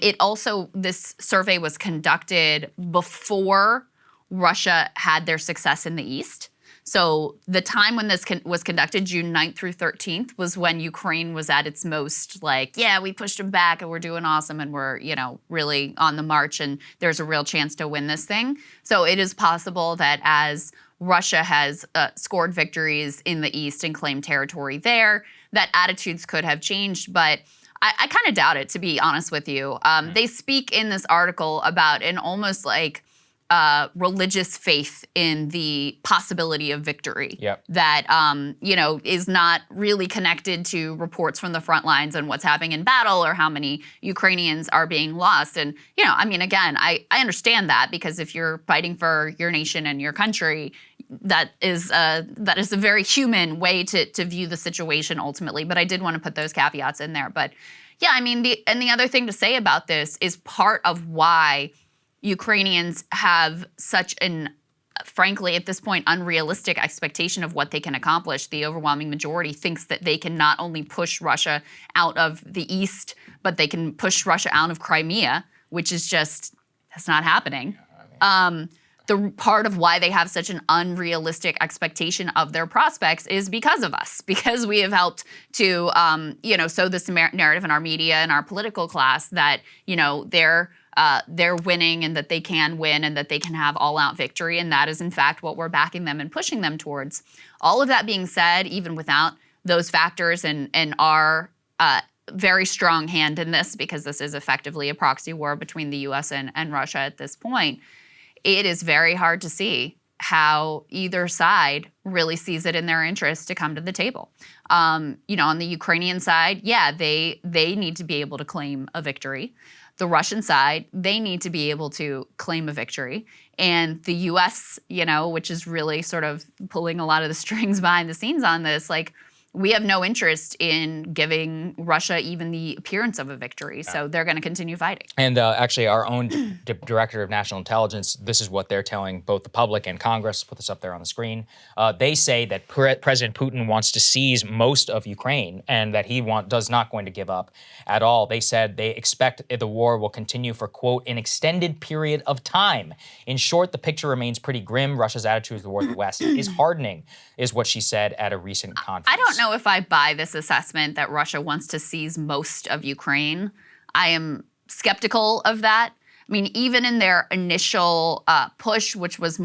It also, this survey was conducted before Russia had their success in the East. So the time when this was conducted, June 9th through 13th, was when Ukraine was at its most like, yeah, we pushed them back and we're doing awesome and we're, really on the march and there's a real chance to win this thing. So it is possible that as Russia has scored victories in the East and claimed territory there, that attitudes could have changed. But I kind of doubt it, to be honest with you. They speak in this article about an almost like religious faith in the possibility of victory that, is not really connected to reports from the front lines and what's happening in battle or how many Ukrainians are being lost. And, again, I understand that because if you're fighting for your nation and your country, that is a very human way to view the situation ultimately. But I did want to put those caveats in there. But yeah, the other thing to say about this is part of why Ukrainians have such an, frankly, at this point, unrealistic expectation of what they can accomplish. The overwhelming majority thinks that they can not only push Russia out of the East, but they can push Russia out of Crimea, which is that's not happening. The part of why they have such an unrealistic expectation of their prospects is because of us, because we have helped to, sow this narrative in our media and our political class that, they're winning and that they can win and that they can have all-out victory, and that is, in fact, what we're backing them and pushing them towards. All of that being said, even without those factors and our very strong hand in this, because this is effectively a proxy war between the U.S. and Russia at this point, it is very hard to see how either side really sees it in their interest to come to the table. On the Ukrainian side, they need to be able to claim a victory. The Russian side, they need to be able to claim a victory. And the U.S., which is really sort of pulling a lot of the strings behind the scenes on this, we have no interest in giving Russia even the appearance of a victory. So they're going to continue fighting. And actually, our own Director of National Intelligence, this is what they're telling both the public and Congress. Put this up there on the screen. They say that President Putin wants to seize most of Ukraine and that he does not going to give up at all. They said they expect the war will continue for, quote, an extended period of time. In short, the picture remains pretty grim. Russia's attitude toward the West is hardening, is what she said at a recent conference. I don't know if I buy this assessment that Russia wants to seize most of Ukraine. I am skeptical of that. Even in their initial push, which was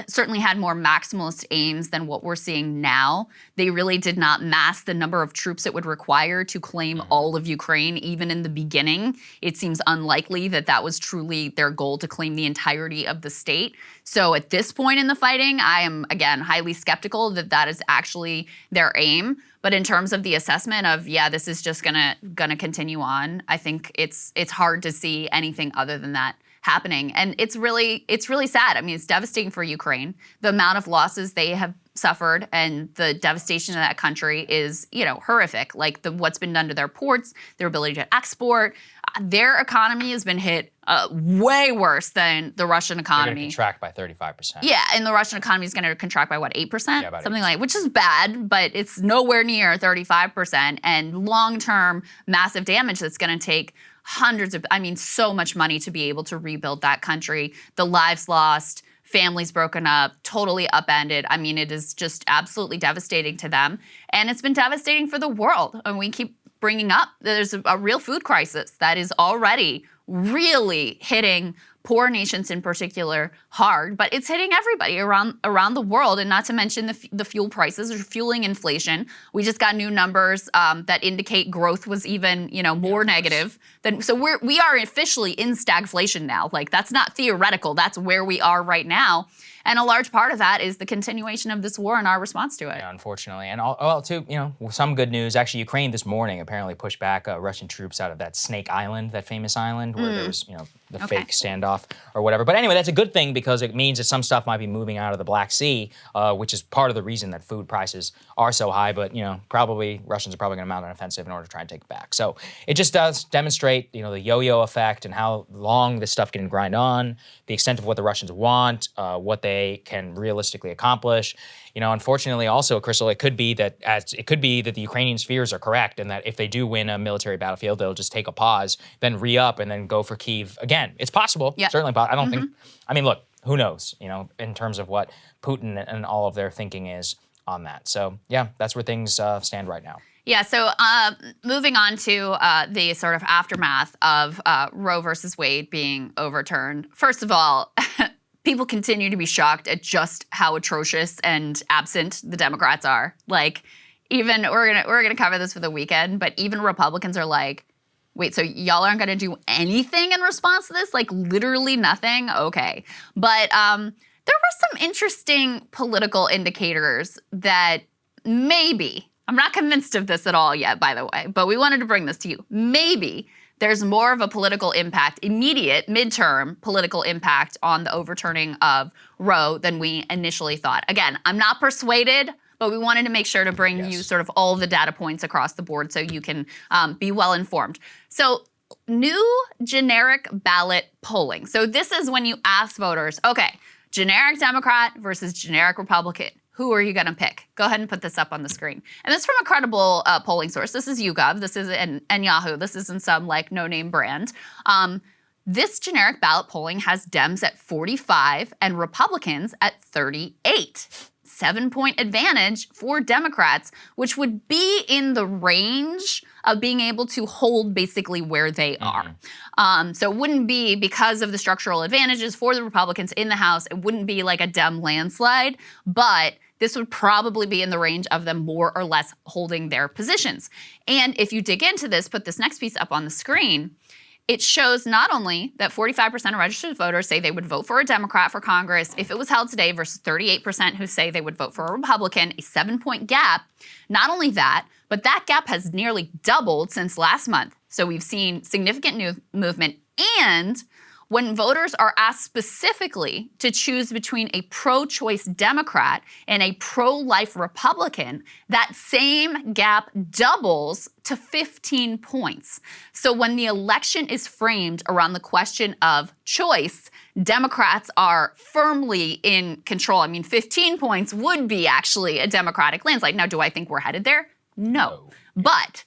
certainly had more maximalist aims than what we're seeing now, they really did not mass the number of troops it would require to claim all of Ukraine. Even in the beginning, it seems unlikely that was truly their goal, to claim the entirety of the state. So at this point in the fighting, I am, again, highly skeptical that is actually their aim. But in terms of the assessment of, this is just gonna continue on, I think it's hard to see anything other than that happening. And it's really sad. It's devastating for Ukraine. The amount of losses they have suffered and the devastation of that country is, horrific. What's been done to their ports, their ability to export, their economy has been hit way worse than the Russian economy. They're going to contract by 35%. Yeah, and the Russian economy is going to contract by what, 8%? Yeah, about something 8%. like, which is bad, but it's nowhere near 35%. And long-term massive damage that's going to take hundreds of, so much money to be able to rebuild that country. The lives lost, families broken up, totally upended. It is just absolutely devastating to them. And it's been devastating for the world. And we keep bringing up there's a real food crisis that is already really hitting poor nations in particular hard, but it's hitting everybody around the world, and not to mention the fuel prices are fueling inflation. We just got new numbers that indicate growth was even more negative than, so we are officially in stagflation now. Like, that's not theoretical, that's where we are right now. And a large part of that is the continuation of this war and our response to it. Yeah, unfortunately. And some good news. Actually, Ukraine this morning apparently pushed back Russian troops out of that Snake Island, that famous island where there was, the fake standoff or whatever. But anyway, that's a good thing because it means that some stuff might be moving out of the Black Sea, which is part of the reason that food prices are so high. But, probably Russians are probably going to mount an offensive in order to try and take it back. So it just does demonstrate, the yo-yo effect and how long this stuff can grind on, the extent of what the Russians want, what they can realistically accomplish. Unfortunately, also, Krystal, it could be that the Ukrainians' fears are correct, and that if they do win a military battlefield, they'll just take a pause, then re-up, and then go for Kyiv again. It's possible, certainly. But I don't think. I mean, look, who knows? In terms of what Putin and all of their thinking is on that. So yeah, that's where things stand right now. Yeah, so moving on to the sort of aftermath of Roe versus Wade being overturned. First of all, people continue to be shocked at just how atrocious and absent the Democrats are. Like, even we're gonna cover this for the weekend, but even Republicans are like, wait, so y'all aren't gonna do anything in response to this? Like, literally nothing? Okay. But there were some interesting political indicators that maybe, I'm not convinced of this at all yet, by the way, but we wanted to bring this to you. Maybe there's more of a political impact, immediate, midterm political impact on the overturning of Roe than we initially thought. Again, I'm not persuaded, but we wanted to make sure to bring you sort of all of the data points across the board so you can be well informed. So, new generic ballot polling. So this is when you ask voters, okay, generic Democrat versus generic Republican. Who are you going to pick? Go ahead and put this up on the screen. And this is from a credible polling source. This is YouGov. This is and Yahoo. This isn't some no-name brand. This generic ballot polling has Dems at 45 and Republicans at 38. 7-point advantage for Democrats, which would be in the range of being able to hold basically where they are. So it wouldn't be, because of the structural advantages for the Republicans in the House, it wouldn't be like a Dem landslide, but this would probably be in the range of them more or less holding their positions. And if you dig into this, put this next piece up on the screen, it shows not only that 45% of registered voters say they would vote for a Democrat for Congress if it was held today versus 38% who say they would vote for a Republican, a 7-point gap. Not only that, but that gap has nearly doubled since last month. So we've seen significant new movement. And when voters are asked specifically to choose between a pro-choice Democrat and a pro-life Republican, that same gap doubles to 15 points. So when the election is framed around the question of choice, Democrats are firmly in control. I mean, 15 points would be actually a Democratic landslide. Now, do I think we're headed there? No. But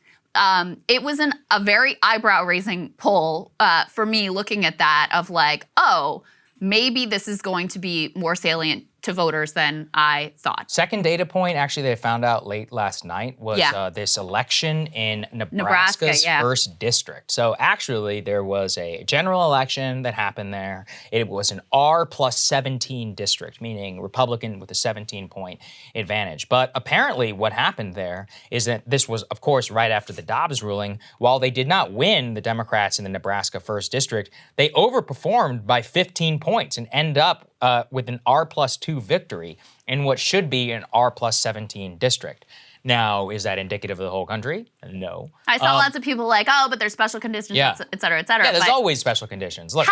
it was a very eyebrow-raising poll for me, looking at that, of like, oh, maybe this is going to be more salient to voters than I thought. Second data point, actually, they found out late last night was this election in Nebraska's first district. So actually, there was a general election that happened there. It was an R+17 district, meaning Republican with a 17-point advantage. But apparently, what happened there is that this was, of course, right after the Dobbs ruling. While they did not win, the Democrats in the Nebraska first district, they overperformed by 15 points and end up with an R+2 victory in what should be an R+17 district. Now, is that indicative of the whole country? No. I saw lots of people like, oh, but there's special conditions, et cetera, et cetera. Yeah, there's always special conditions. Look,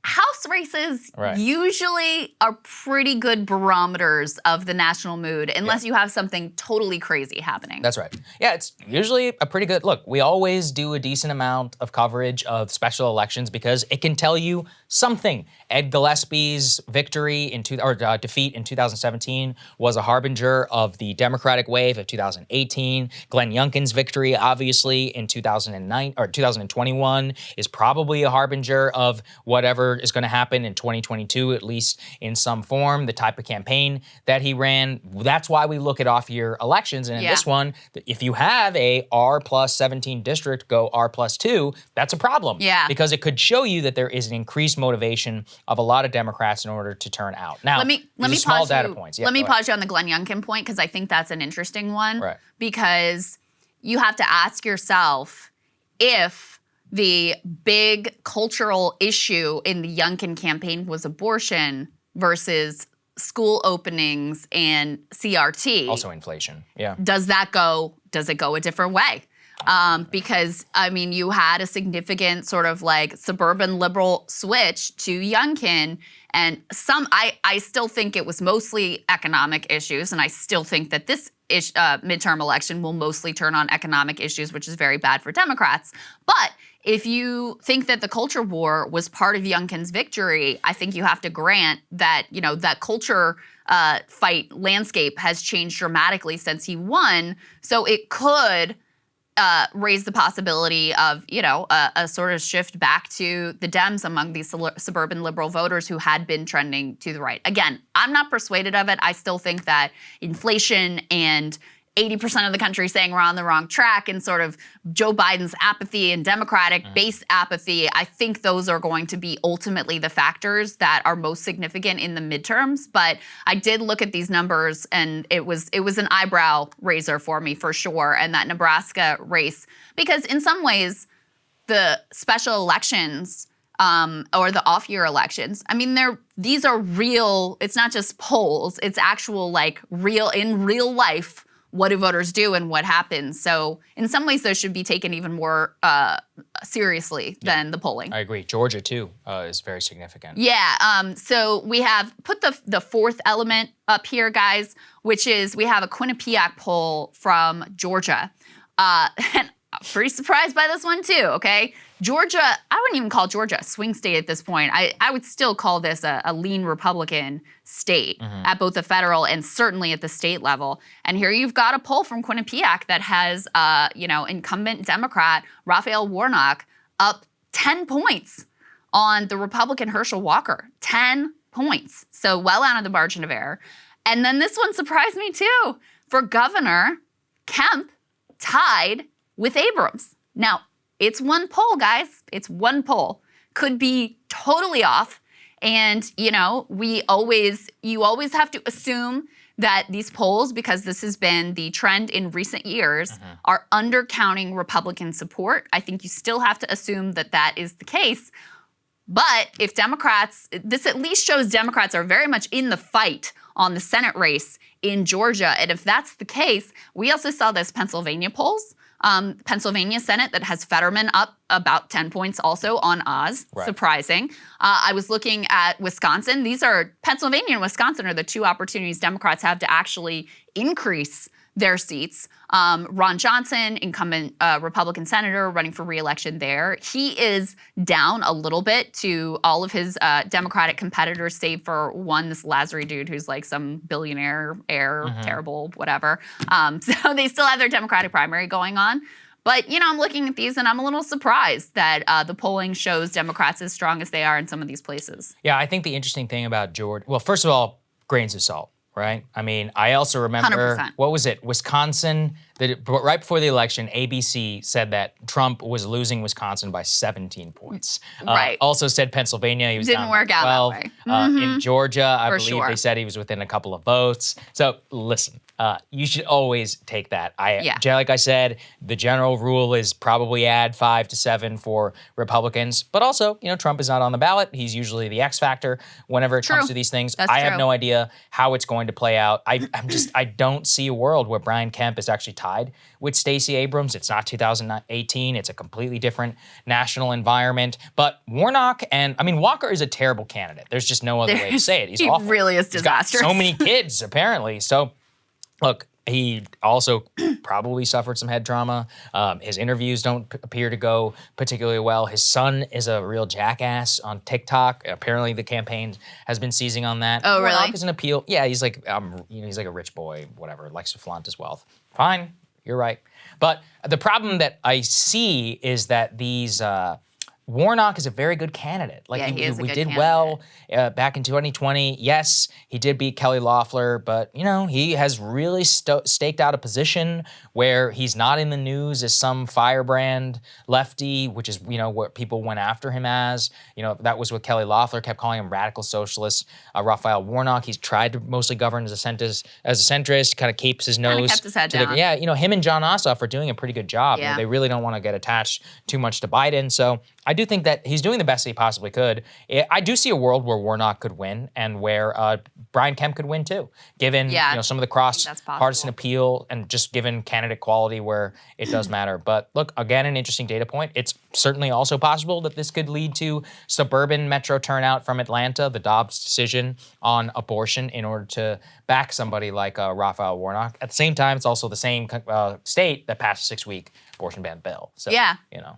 House races usually are pretty good barometers of the national mood, unless you have something totally crazy happening. That's right. Yeah, it's usually a pretty good look. We always do a decent amount of coverage of special elections because it can tell you something. Ed Gillespie's victory defeat in 2017 was a harbinger of the Democratic wave of 2018. Glenn Youngkin's victory, obviously, in 2021 is probably a harbinger of whatever is going to happen in 2022, at least in some form, the type of campaign that he ran. That's why we look at off-year elections. And in this one, if you have a R plus 17 district go R plus 2, that's a problem. Yeah. Because it could show you that there is an increased motivation of a lot of Democrats in order to turn out. Now, let me small pause data you. points. Yeah, let me pause you on the Glenn Youngkin point, because I think that's an interesting one. Right. Because you have to ask yourself if the big cultural issue in the Youngkin campaign was abortion versus school openings and CRT. Also inflation, yeah. Does it go a different way? Because, I mean, you had a significant sort of like suburban liberal switch to Youngkin, and I still think it was mostly economic issues, and I still think that this midterm election will mostly turn on economic issues, which is very bad for Democrats. But if you think that the culture war was part of Youngkin's victory, I think you have to grant that, that culture fight landscape has changed dramatically since he won. So it could raise the possibility of, a sort of shift back to the Dems among these suburban liberal voters who had been trending to the right. Again, I'm not persuaded of it. I still think that inflation and 80% of the country saying we're on the wrong track and sort of Joe Biden's apathy and Democratic base apathy, I think those are going to be ultimately the factors that are most significant in the midterms. But I did look at these numbers, and it was an eyebrow raiser for me for sure. And that Nebraska race, because in some ways the special elections or the off-year elections, I mean, these are real. It's not just polls. It's actual in real life, what do voters do and what happens? So in some ways, those should be taken even more seriously than the polling. I agree. Georgia, too, is very significant. Yeah. So we have put the fourth element up here, guys, which is we have a Quinnipiac poll from Georgia. And I'm pretty surprised by this one, too, okay? Georgia, I wouldn't even call Georgia a swing state at this point. I would still call this a lean Republican state at both the federal and certainly at the state level. And here you've got a poll from Quinnipiac that has, incumbent Democrat Raphael Warnock up 10 points on the Republican Herschel Walker. 10 points. So well out of the margin of error. And then this one surprised me too. For governor, Kemp tied with Abrams. Now, it's one poll, guys. It's one poll. Could be totally off. And, you always have to assume that these polls, because this has been the trend in recent years, are undercounting Republican support. I think you still have to assume that that is the case. But if this at least shows Democrats are very much in the fight on the Senate race in Georgia. And if that's the case, we also saw this Pennsylvania polls. Pennsylvania Senate that has Fetterman up about 10 points also on Oz. Right. Surprising. I was looking at Wisconsin. Pennsylvania and Wisconsin are the two opportunities Democrats have to actually increase their seats. Ron Johnson, incumbent Republican senator running for re-election there, he is down a little bit to all of his Democratic competitors, save for one, this Lazary dude who's like some billionaire heir, terrible, whatever. So they still have their Democratic primary going on. But, I'm looking at these and I'm a little surprised that the polling shows Democrats as strong as they are in some of these places. Yeah, I think the interesting thing about Georgia, well, first of all, grains of salt. Right? I mean, I also remember, 100%. What was it? Wisconsin, right before the election, ABC said that Trump was losing Wisconsin by 17 points. Right. Also said Pennsylvania, he was Didn't down work by 12. out that way. In Georgia, I believe sure. they said he was within a couple of votes. So listen, you should always take that. Like I said, the general rule is probably add 5 to 7 for Republicans. But also, Trump is not on the ballot. He's usually the X factor whenever it comes to these things. That's I true. have no idea how it's going to play out. I don't see a world where Brian Kemp is actually tied with Stacey Abrams. It's not 2018. It's a completely different national environment. But Warnock Walker is a terrible candidate. There's just no other way to say it. He's awful. He really is disastrous. He's got so many kids, apparently. So, look, he also probably suffered some head trauma. His interviews don't appear to go particularly well. His son is a real jackass on TikTok. Apparently, the campaign has been seizing on that. Oh, really? Warnock is an appeal. Yeah, he's like, he's like a rich boy, whatever, likes to flaunt his wealth. Fine, you're right. But the problem that I see is that these Warnock is a very good candidate. Like, Yeah, he is a we good did candidate. well back in 2020. Yes, he did beat Kelly Loeffler, but he has really staked out a position where he's not in the news as some firebrand lefty, which is what people went after him as. That was what Kelly Loeffler kept calling him, radical socialist. Raphael Warnock, he's tried to mostly govern as a centrist, kind of keeps his nose. Kinda kept his head to the- down. yeah, him and John Ossoff are doing a pretty good job. Yeah. They really don't want to get attached too much to Biden. So I do think that he's doing the best he possibly could. I do see a world where Warnock could win and where Brian Kemp could win too, given some of the cross-partisan appeal and just given candidate quality where it does matter. But look, again, an interesting data point. It's certainly also possible that this could lead to suburban metro turnout from Atlanta, the Dobbs decision on abortion in order to back somebody like Raphael Warnock. At the same time, it's also the same state that passed a 6-week abortion ban bill. So,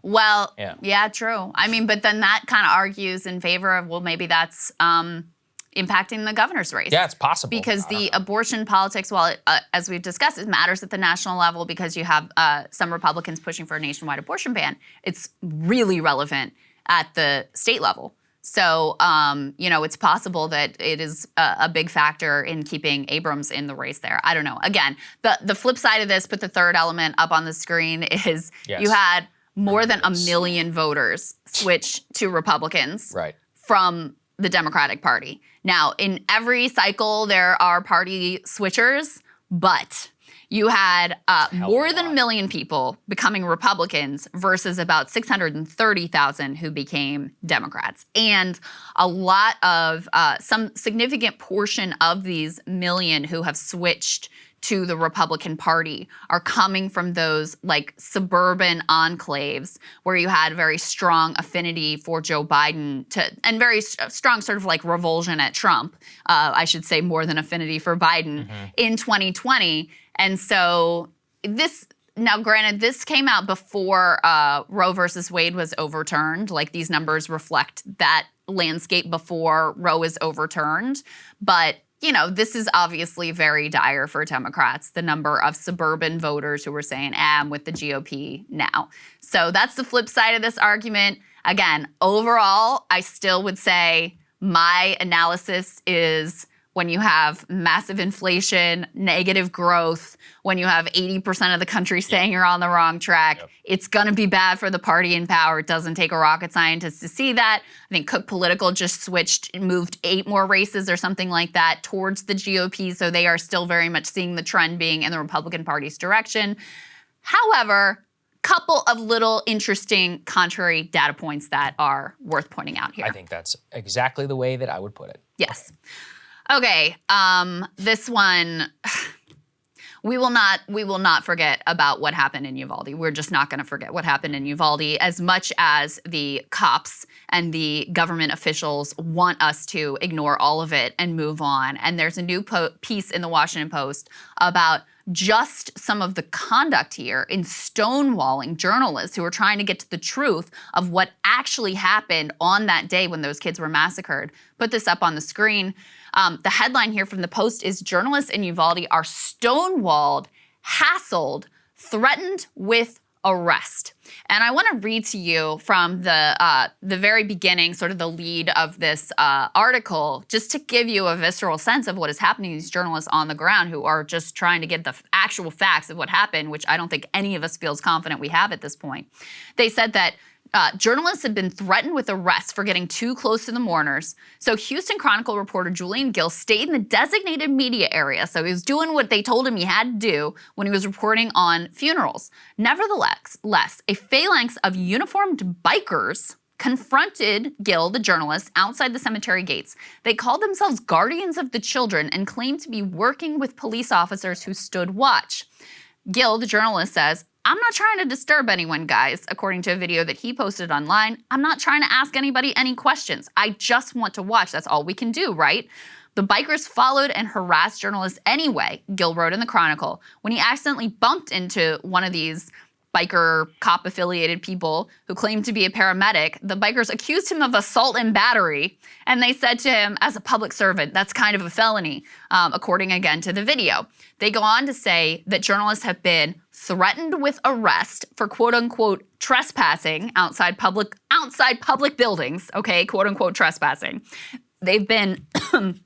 Well, yeah, true. I mean, but then that kind of argues in favor of, well, maybe that's impacting the governor's race. Yeah, it's possible. Because the abortion politics, while it, as we've discussed, it matters at the national level because you have some Republicans pushing for a nationwide abortion ban. It's really relevant at the state level. So, it's possible that it is a big factor in keeping Abrams in the race there. I don't know. Again, the flip side of this, put the third element up on the screen, is you had more than 1 million voters switch to Republicans from the Democratic Party. Now, in every cycle, there are party switchers, but you had more than 1 million people becoming Republicans versus about 630,000 who became Democrats. And a lot of, some significant portion of these million who have switched to the Republican Party are coming from those like suburban enclaves where you had very strong affinity for Joe Biden and very strong sort of like revulsion at Trump, I should say more than affinity for Biden in 2020. And so now granted, this came out before Roe versus Wade was overturned. Like these numbers reflect that landscape before Roe is overturned. But this is obviously very dire for Democrats, the number of suburban voters who were saying, I'm with the GOP now. So that's the flip side of this argument. Again, overall, I still would say my analysis is when you have massive inflation, negative growth, when you have 80% of the country saying you're on the wrong track, it's going to be bad for the party in power. It doesn't take a rocket scientist to see that. I think Cook Political just moved 8 more races or something like that towards the GOP, so they are still very much seeing the trend being in the Republican Party's direction. However, couple of little interesting contrary data points that are worth pointing out here. I think that's exactly the way that I would put it. Yes. Okay, this one, we will not forget about what happened in Uvalde. We're just not going to forget what happened in Uvalde as much as the cops and the government officials want us to ignore all of it and move on. And there's a new piece in the Washington Post about just some of the conduct here in stonewalling journalists who are trying to get to the truth of what actually happened on that day when those kids were massacred. Put this up on the screen. The headline here from the Post is journalists in Uvalde are stonewalled, hassled, threatened with arrest. And I want to read to you from the very beginning, sort of the lead of this article, just to give you a visceral sense of what is happening to these journalists on the ground who are just trying to get the actual facts of what happened, which I don't think any of us feels confident we have at this point. They said that journalists had been threatened with arrest for getting too close to the mourners. So Houston Chronicle reporter Julian Gill stayed in the designated media area. So he was doing what they told him he had to do when he was reporting on funerals. Nevertheless, a phalanx of uniformed bikers confronted Gill, the journalist, outside the cemetery gates. They called themselves Guardians of the Children and claimed to be working with police officers who stood watch. Gill, the journalist, says, I'm not trying to disturb anyone, guys, according to a video that he posted online. I'm not trying to ask anybody any questions. I just want to watch. That's all we can do, right? The bikers followed and harassed journalists anyway, Gill wrote in the Chronicle. When he accidentally bumped into one of these biker cop-affiliated people who claimed to be a paramedic, the bikers accused him of assault and battery, and they said to him, as a public servant, that's kind of a felony, according again to the video. They go on to say that journalists have been threatened with arrest for quote-unquote trespassing outside public outside public buildings, okay, quote unquote trespassing. They've been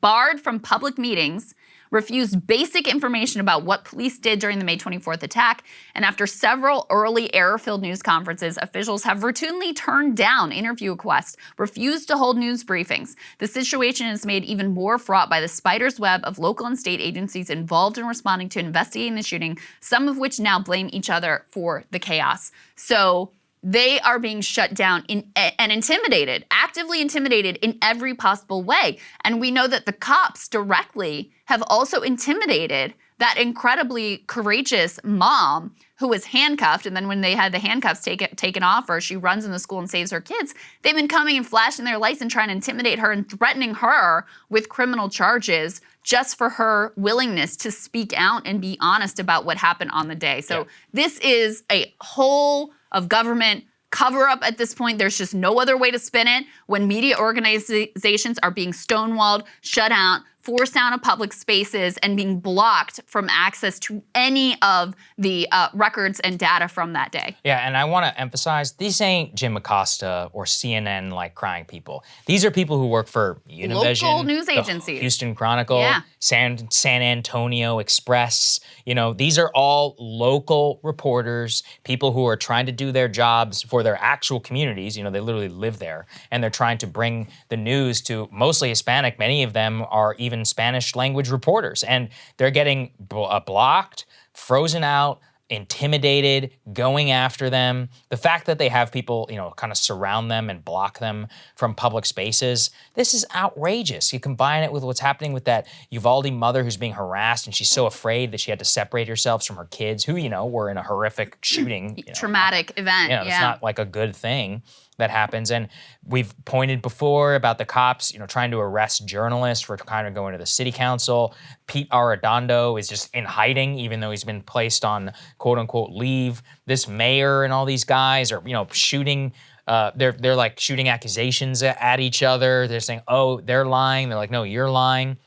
barred from public meetings, refused basic information about what police did during the May 24th attack, and after several early error-filled news conferences, officials have routinely turned down interview requests, refused to hold news briefings. The situation is made even more fraught by the spider's web of local and state agencies involved in responding to investigating the shooting, some of which now blame each other for the chaos. So they are being shut down and intimidated, actively intimidated in every possible way. And we know that the cops directly have also intimidated that incredibly courageous mom who was handcuffed. And then when they had the handcuffs taken off her, she runs in the school and saves her kids. They've been coming and flashing their lights and trying to intimidate her and threatening her with criminal charges just for her willingness to speak out and be honest about what happened on the day. So this is a whole of government cover-up at this point. There's just no other way to spin it. When media organizations are being stonewalled, shut out, forced out of public spaces, and being blocked from access to any of the records and data from that day. Yeah, and I want to emphasize, these ain't Jim Acosta or CNN like crying people. These are people who work for Univision, local news the agencies, Houston Chronicle, San Antonio Express. You know, these are all local reporters, people who are trying to do their jobs for their actual communities. You know, they literally live there, and they're trying to bring the news to mostly Hispanic. Many of them are even Spanish language reporters, and they're getting blocked, frozen out, intimidated, going after them. The fact that they have people, you know, kind of surround them and block them from public spaces, this is outrageous. You combine it with what's happening with that Uvalde mother who's being harassed, and she's so afraid that she had to separate herself from her kids who, you know, were in a horrific shooting. Traumatic event. You know, it's not like a good thing that happens. And we've pointed before about the cops, you know, trying to arrest journalists for kind of going to the city council. Pete Arredondo is just in hiding, even though he's been placed on quote unquote leave. This mayor and all these guys are, you know, shooting. They're like shooting accusations at each other. They're saying, oh, they're lying. They're like, no, you're lying.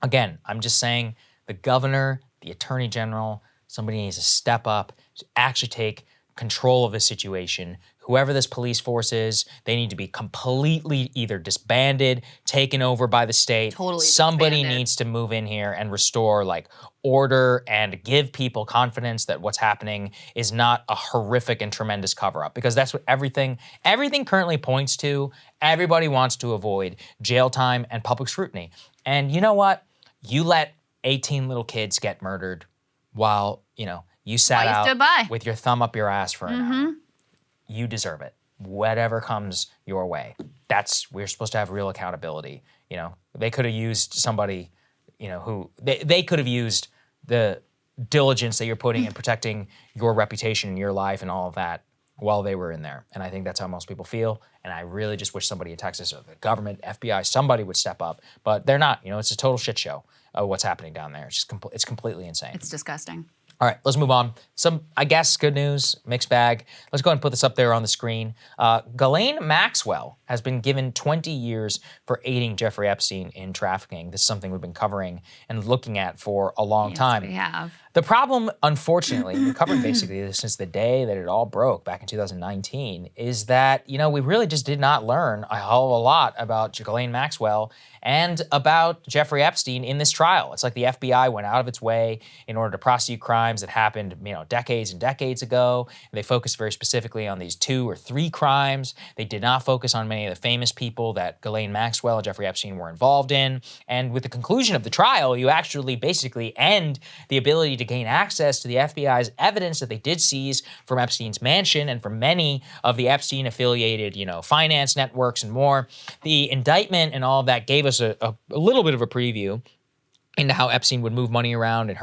Again, I'm just saying the governor, the attorney general, somebody needs to step up to actually take control of the situation. Whoever this police force is, they need to be completely either disbanded, taken over by the state. Totally Somebody disbanded. needs to move in here and restore like order and give people confidence that what's happening is not a horrific and tremendous cover-up, because that's what everything currently points to. Everybody wants to avoid jail time and public scrutiny. And you know what? You let 18 little kids get murdered while, you know, you sat out with your thumb up your ass for an hour. You deserve it. Whatever comes your way. We're supposed to have real accountability. You know, they could have used somebody, you know, who they could have used the diligence that you're putting in protecting your reputation and your life and all of that while they were in there. And I think that's how most people feel. And I really just wish somebody in Texas or the government, FBI, somebody would step up. But they're not. You know, it's a total shit show of what's happening down there. It's just it's completely insane. It's disgusting. All right, let's move on. Some, I guess, good news, mixed bag. Let's go ahead and put this up there on the screen. Ghislaine Maxwell has been given 20 years for aiding Jeffrey Epstein in trafficking. This is something we've been covering and looking at for a long time. We have. The problem, unfortunately, we've covered basically this since the day that it all broke back in 2019, is that, you know, we really just did not learn a hell of a lot about Ghislaine Maxwell and about Jeffrey Epstein in this trial. It's like the FBI went out of its way in order to prosecute crimes that happened, you know, decades and decades ago. And they focused very specifically on these 2 or 3 crimes. They did not focus on many of the famous people that Ghislaine Maxwell and Jeffrey Epstein were involved in. And with the conclusion of the trial, you actually basically end the ability to gain access to the FBI's evidence that they did seize from Epstein's mansion and from many of the Epstein-affiliated, you know, finance networks and more. The indictment and all of that gave us a little bit of a preview into how Epstein would move money around, and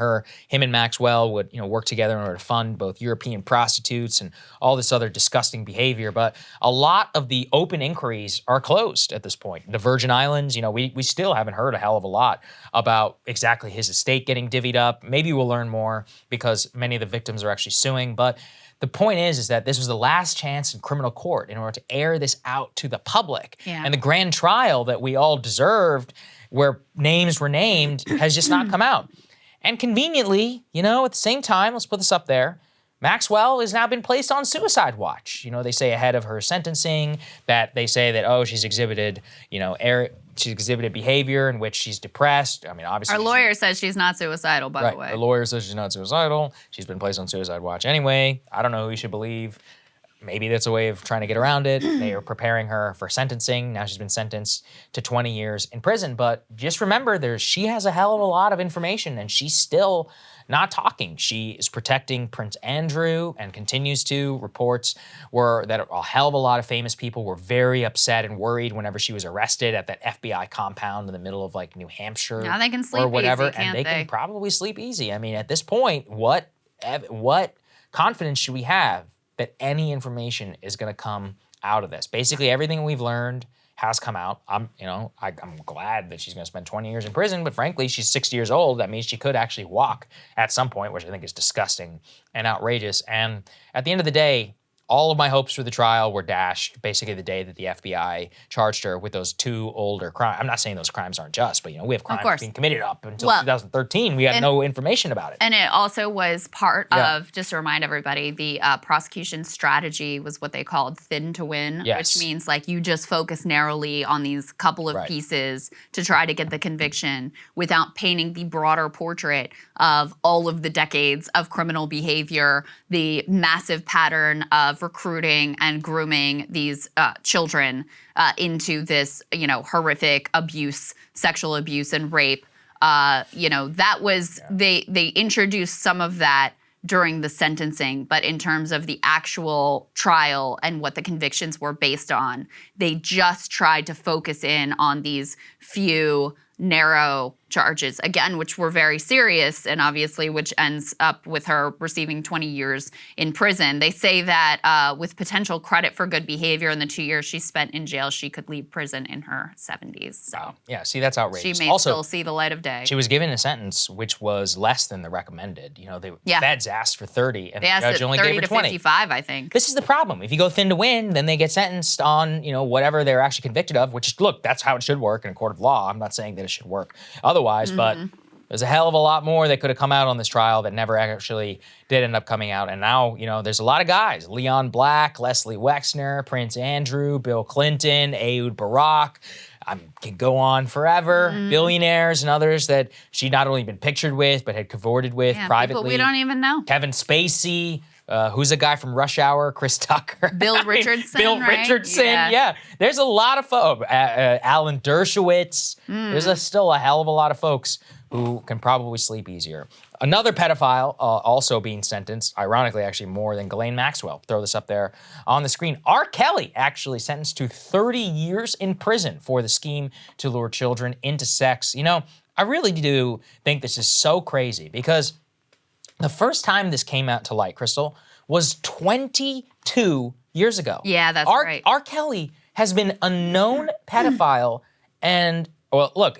him and Maxwell would, you know, work together in order to fund both European prostitutes and all this other disgusting behavior. But a lot of the open inquiries are closed at this point. The Virgin Islands, you know, we still haven't heard a hell of a lot about exactly his estate getting divvied up. Maybe we'll learn more because many of the victims are actually suing. But the point is that this was the last chance in criminal court in order to air this out to the public. Yeah. And the grand trial that we all deserved, where names were named, has just not come out. And conveniently, you know, at the same time, let's put this up there, Maxwell has now been placed on suicide watch. They say ahead of her sentencing that they say that, she's exhibited, she's exhibited behavior in which she's depressed. I mean, obviously. Our lawyer says she's not suicidal, by the way. Her lawyer says she's not suicidal. She's been placed on suicide watch anyway. I don't know who you should believe. Maybe that's a way of trying to get around it. They are preparing her for sentencing. Now she's been sentenced to 20 years in prison. But just remember, she has a hell of a lot of information, and she's still not talking. She is protecting Prince Andrew and continues to. Reports were that a hell of a lot of famous people were very upset and worried whenever she was arrested at that FBI compound in the middle of New Hampshire. Now they can sleep or whatever, easy, can't and they can probably sleep easy. I mean, at this point, what confidence should we have that any information is going to come out of this? Basically, everything we've learned has come out. I'm glad that she's going to spend 20 years in prison, but frankly, she's 60 years old. That means she could actually walk at some point, which I think is disgusting and outrageous. And at the end of the day, all of my hopes for the trial were dashed basically the day that the FBI charged her with those 2 older crimes. I'm not saying those crimes aren't just, but we have crimes being committed up until 2013. We had no information about it. And it also was part of, just to remind everybody, the prosecution strategy was what they called thin to win, which means you just focus narrowly on these couple of pieces to try to get the conviction without painting the broader portrait of all of the decades of criminal behavior, the massive pattern of recruiting and grooming these children into this, horrific abuse, sexual abuse and rape. That was, they introduced some of that during the sentencing, but in terms of the actual trial and what the convictions were based on, they just tried to focus in on these few narrow charges, again, which were very serious and obviously which ends up with her receiving 20 years in prison. They say that with potential credit for good behavior in the 2 years she spent in jail, she could leave prison in her 70s. So yeah, see, that's outrageous. She may still see the light of day. She was given a sentence which was less than the recommended. The feds asked for 30 and the judge only gave her 20. 30 to 55, I think. This is the problem. If you go thin to win, then they get sentenced on, whatever they're actually convicted of, which, look, that's how it should work in a court of law. I'm not saying that it should work otherwise, but there's a hell of a lot more that could have come out on this trial that never actually did end up coming out. And now, there's a lot of guys. Leon Black, Leslie Wexner, Prince Andrew, Bill Clinton, Ehud Barak. I can go on forever. Billionaires and others that she'd not only been pictured with, but had cavorted with privately. People we don't even know. Kevin Spacey. Who's a guy from Rush Hour? Chris Tucker. Bill Richardson, Richardson, yeah. There's a lot of folks. Alan Dershowitz. There's still a hell of a lot of folks who can probably sleep easier. Another pedophile also being sentenced, ironically actually more than Ghislaine Maxwell. Throw this up there on the screen. R. Kelly actually sentenced to 30 years in prison for the scheme to lure children into sex. I really do think this is so crazy because the first time this came out to light, Krystal, was 22 years ago. Yeah, that's right. R. Kelly has been a known pedophile and,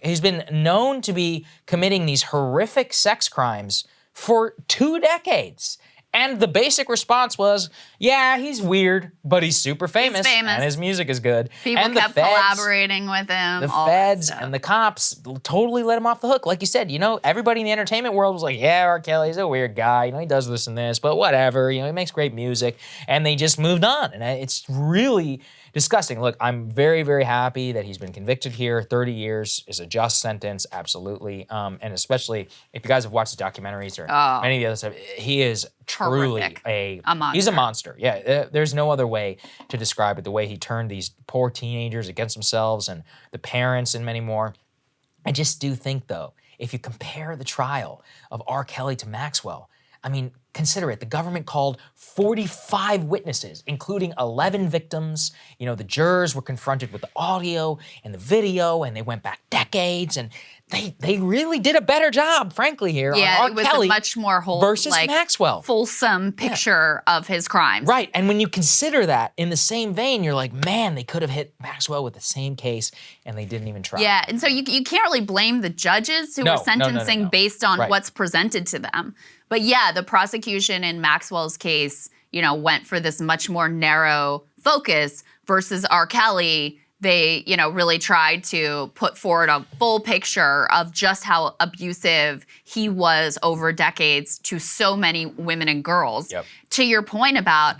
he's been known to be committing these horrific sex crimes for 2 decades. And the basic response was, yeah, he's weird, but he's super famous. He's famous. And his music is good. People kept collaborating with him. The feds and the cops totally let him off the hook. Like you said, everybody in the entertainment world was like, yeah, R. Kelly's a weird guy. He does this and this, but whatever. He makes great music. And they just moved on. And it's really disgusting. Look, I'm very, very happy that he's been convicted here. 30 years is a just sentence, absolutely. And especially if you guys have watched the documentaries or any of the other stuff, he is truly a monster. He's a monster. Yeah, there's no other way to describe it. The way he turned these poor teenagers against themselves and the parents and many more. I just do think, though, if you compare the trial of R. Kelly to Maxwell, I mean, consider it. The government called 45 witnesses, including 11 victims. The jurors were confronted with the audio and the video, and they went back decades, and they really did a better job, frankly, here on R. it was Kelly a much more versus Maxwell. Fulsome picture of his crimes. Right, and when you consider that in the same vein, you're like, man, they could have hit Maxwell with the same case, and they didn't even try. Yeah, and so you can't really blame the judges who were sentencing based on what's presented to them. But yeah, the prosecution in Maxwell's case, went for this much more narrow focus versus R. Kelly They, really tried to put forward a full picture of just how abusive he was over decades to so many women and girls. Yep. To your point about,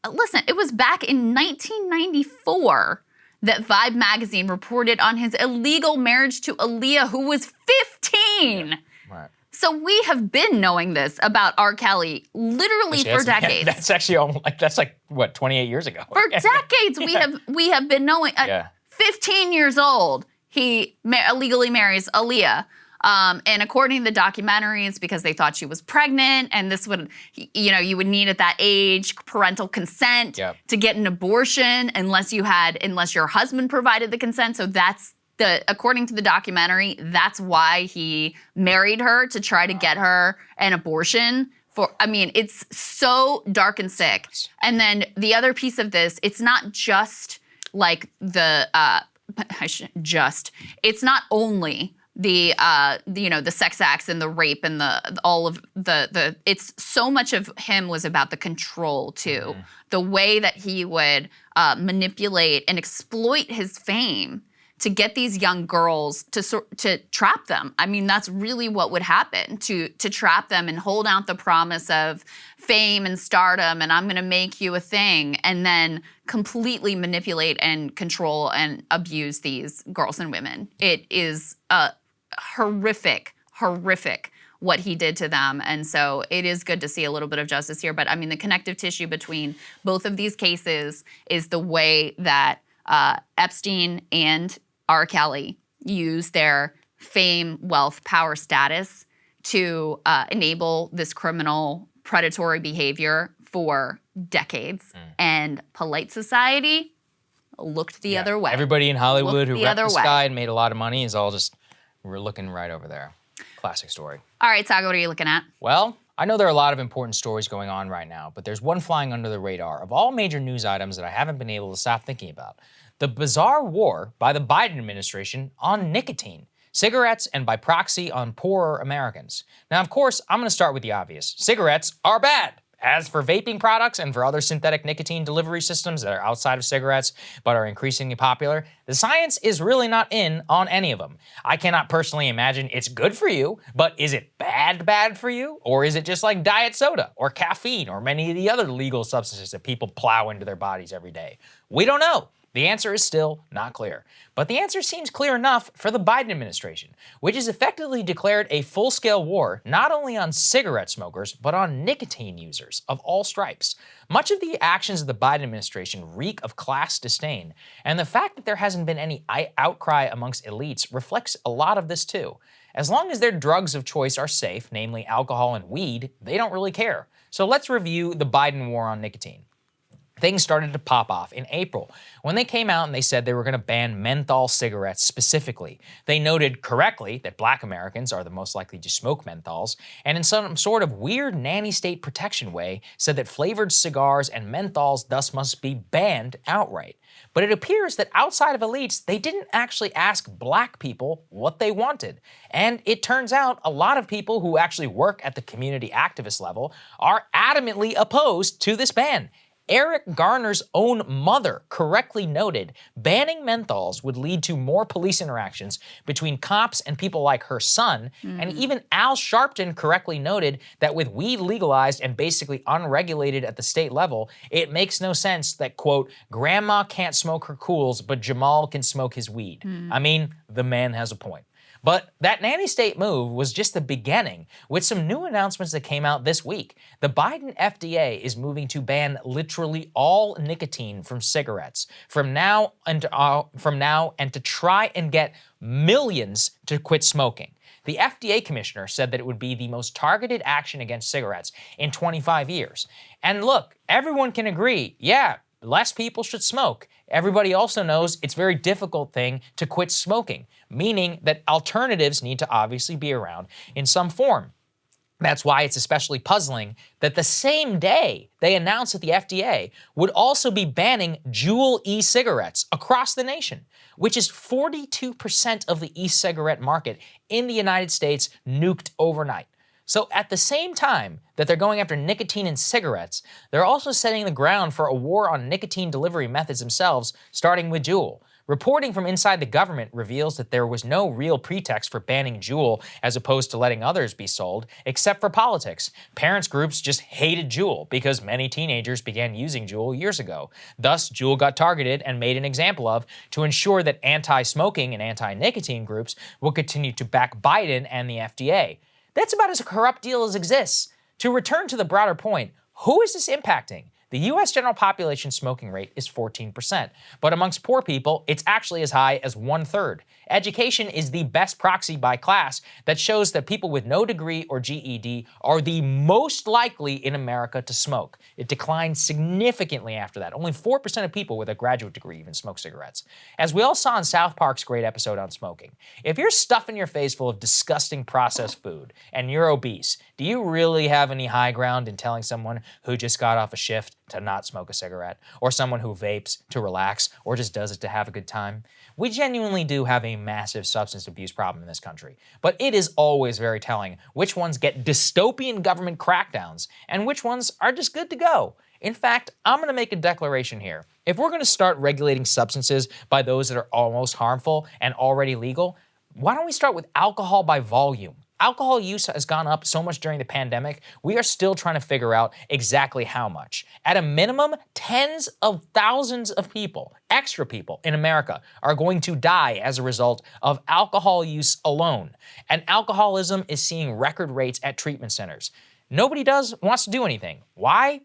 listen, it was back in 1994 that Vibe magazine reported on his illegal marriage to Aaliyah, who was 15. Right. So we have been knowing this about R. Kelly literally for decades. Yeah, that's actually almost that's what, 28 years ago. For decades we have been knowing. 15 years old, he illegally marries Aaliyah. And according to the documentaries, because they thought she was pregnant, and this would, you would need at that age parental consent to get an abortion unless your husband provided the consent. So according to the documentary, that's why he married her, to try to get her an abortion. It's so dark and sick. And then the other piece of this, it's not just like it's not only the sex acts and the rape and it's so much of him was about the control too. Mm-hmm. The way that he would manipulate and exploit his fame to get these young girls to trap them. That's really what would happen, to trap them and hold out the promise of fame and stardom, and I'm going to make you a thing, and then completely manipulate and control and abuse these girls and women. It is horrific what he did to them. And so it is good to see a little bit of justice here. But the connective tissue between both of these cases is the way that Epstein and R. Kelly use their fame, wealth, power, status to enable this criminal, predatory behavior for decades. And polite society looked the other way. Everybody in Hollywood who rep this guy and made a lot of money is all just, we're looking right over there. Classic story. All right, Saagar, what are you looking at? Well, I know there are a lot of important stories going on right now, but there's one flying under the radar of all major news items that I haven't been able to stop thinking about. The bizarre war by the Biden administration on nicotine, cigarettes, and by proxy on poorer Americans. Now, of course, I'm going to start with the obvious. Cigarettes are bad. As for vaping products and for other synthetic nicotine delivery systems that are outside of cigarettes but are increasingly popular, the science is really not in on any of them. I cannot personally imagine it's good for you, but is it bad for you? Or is it just like diet soda or caffeine or many of the other legal substances that people plow into their bodies every day? We don't know. The answer is still not clear. But the answer seems clear enough for the Biden administration, which has effectively declared a full-scale war not only on cigarette smokers, but on nicotine users of all stripes. Much of the actions of the Biden administration reek of class disdain, and the fact that there hasn't been any outcry amongst elites reflects a lot of this too. As long as their drugs of choice are safe, namely alcohol and weed, they don't really care. So let's review the Biden war on nicotine. Things started to pop off in April when they came out and they said they were going to ban menthol cigarettes specifically. They noted correctly that Black Americans are the most likely to smoke menthols, and in some sort of weird nanny state protection way said that flavored cigars and menthols thus must be banned outright. But it appears that outside of elites, they didn't actually ask Black people what they wanted. And it turns out a lot of people who actually work at the community activist level are adamantly opposed to this ban. Eric Garner's own mother correctly noted banning menthols would lead to more police interactions between cops and people like her son, and even Al Sharpton correctly noted that with weed legalized and basically unregulated at the state level, it makes no sense that, quote, grandma can't smoke her cools, but Jamal can smoke his weed. The man has a point. But that nanny state move was just the beginning, with some new announcements that came out this week. The Biden FDA is moving to ban literally all nicotine from cigarettes from now and to try and get millions to quit smoking. The FDA commissioner said that it would be the most targeted action against cigarettes in 25 years. And look, everyone can agree, yeah, less people should smoke. Everybody also knows it's a very difficult thing to quit smoking, meaning that alternatives need to obviously be around in some form. That's why it's especially puzzling that the same day they announced that the FDA would also be banning Juul e-cigarettes across the nation, which is 42% of the e-cigarette market in the United States nuked overnight. So at the same time that they're going after nicotine in cigarettes, they're also setting the ground for a war on nicotine delivery methods themselves, starting with Juul. Reporting from inside the government reveals that there was no real pretext for banning Juul as opposed to letting others be sold, except for politics. Parents groups just hated Juul because many teenagers began using Juul years ago. Thus, Juul got targeted and made an example of to ensure that anti-smoking and anti-nicotine groups will continue to back Biden and the FDA. That's about as corrupt deal as exists. To return to the broader point, who is this impacting? The U.S. general population smoking rate is 14%, but amongst poor people, it's actually as high as 1/3. Education is the best proxy by class that shows that people with no degree or GED are the most likely in America to smoke. It declined significantly after that. Only 4% of people with a graduate degree even smoke cigarettes. As we all saw in South Park's great episode on smoking, if you're stuffing your face full of disgusting processed food and you're obese, do you really have any high ground in telling someone who just got off a shift to not smoke a cigarette, or someone who vapes to relax, or just does it to have a good time? We genuinely do have a massive substance abuse problem in this country, but it is always very telling which ones get dystopian government crackdowns and which ones are just good to go. In fact, I'm gonna make a declaration here. If we're gonna start regulating substances by those that are almost harmful and already legal, why don't we start with alcohol by volume? Alcohol use has gone up so much during the pandemic, we are still trying to figure out exactly how much. At a minimum, tens of thousands of people, extra people in America, are going to die as a result of alcohol use alone. And alcoholism is seeing record rates at treatment centers. Nobody wants to do anything. Why?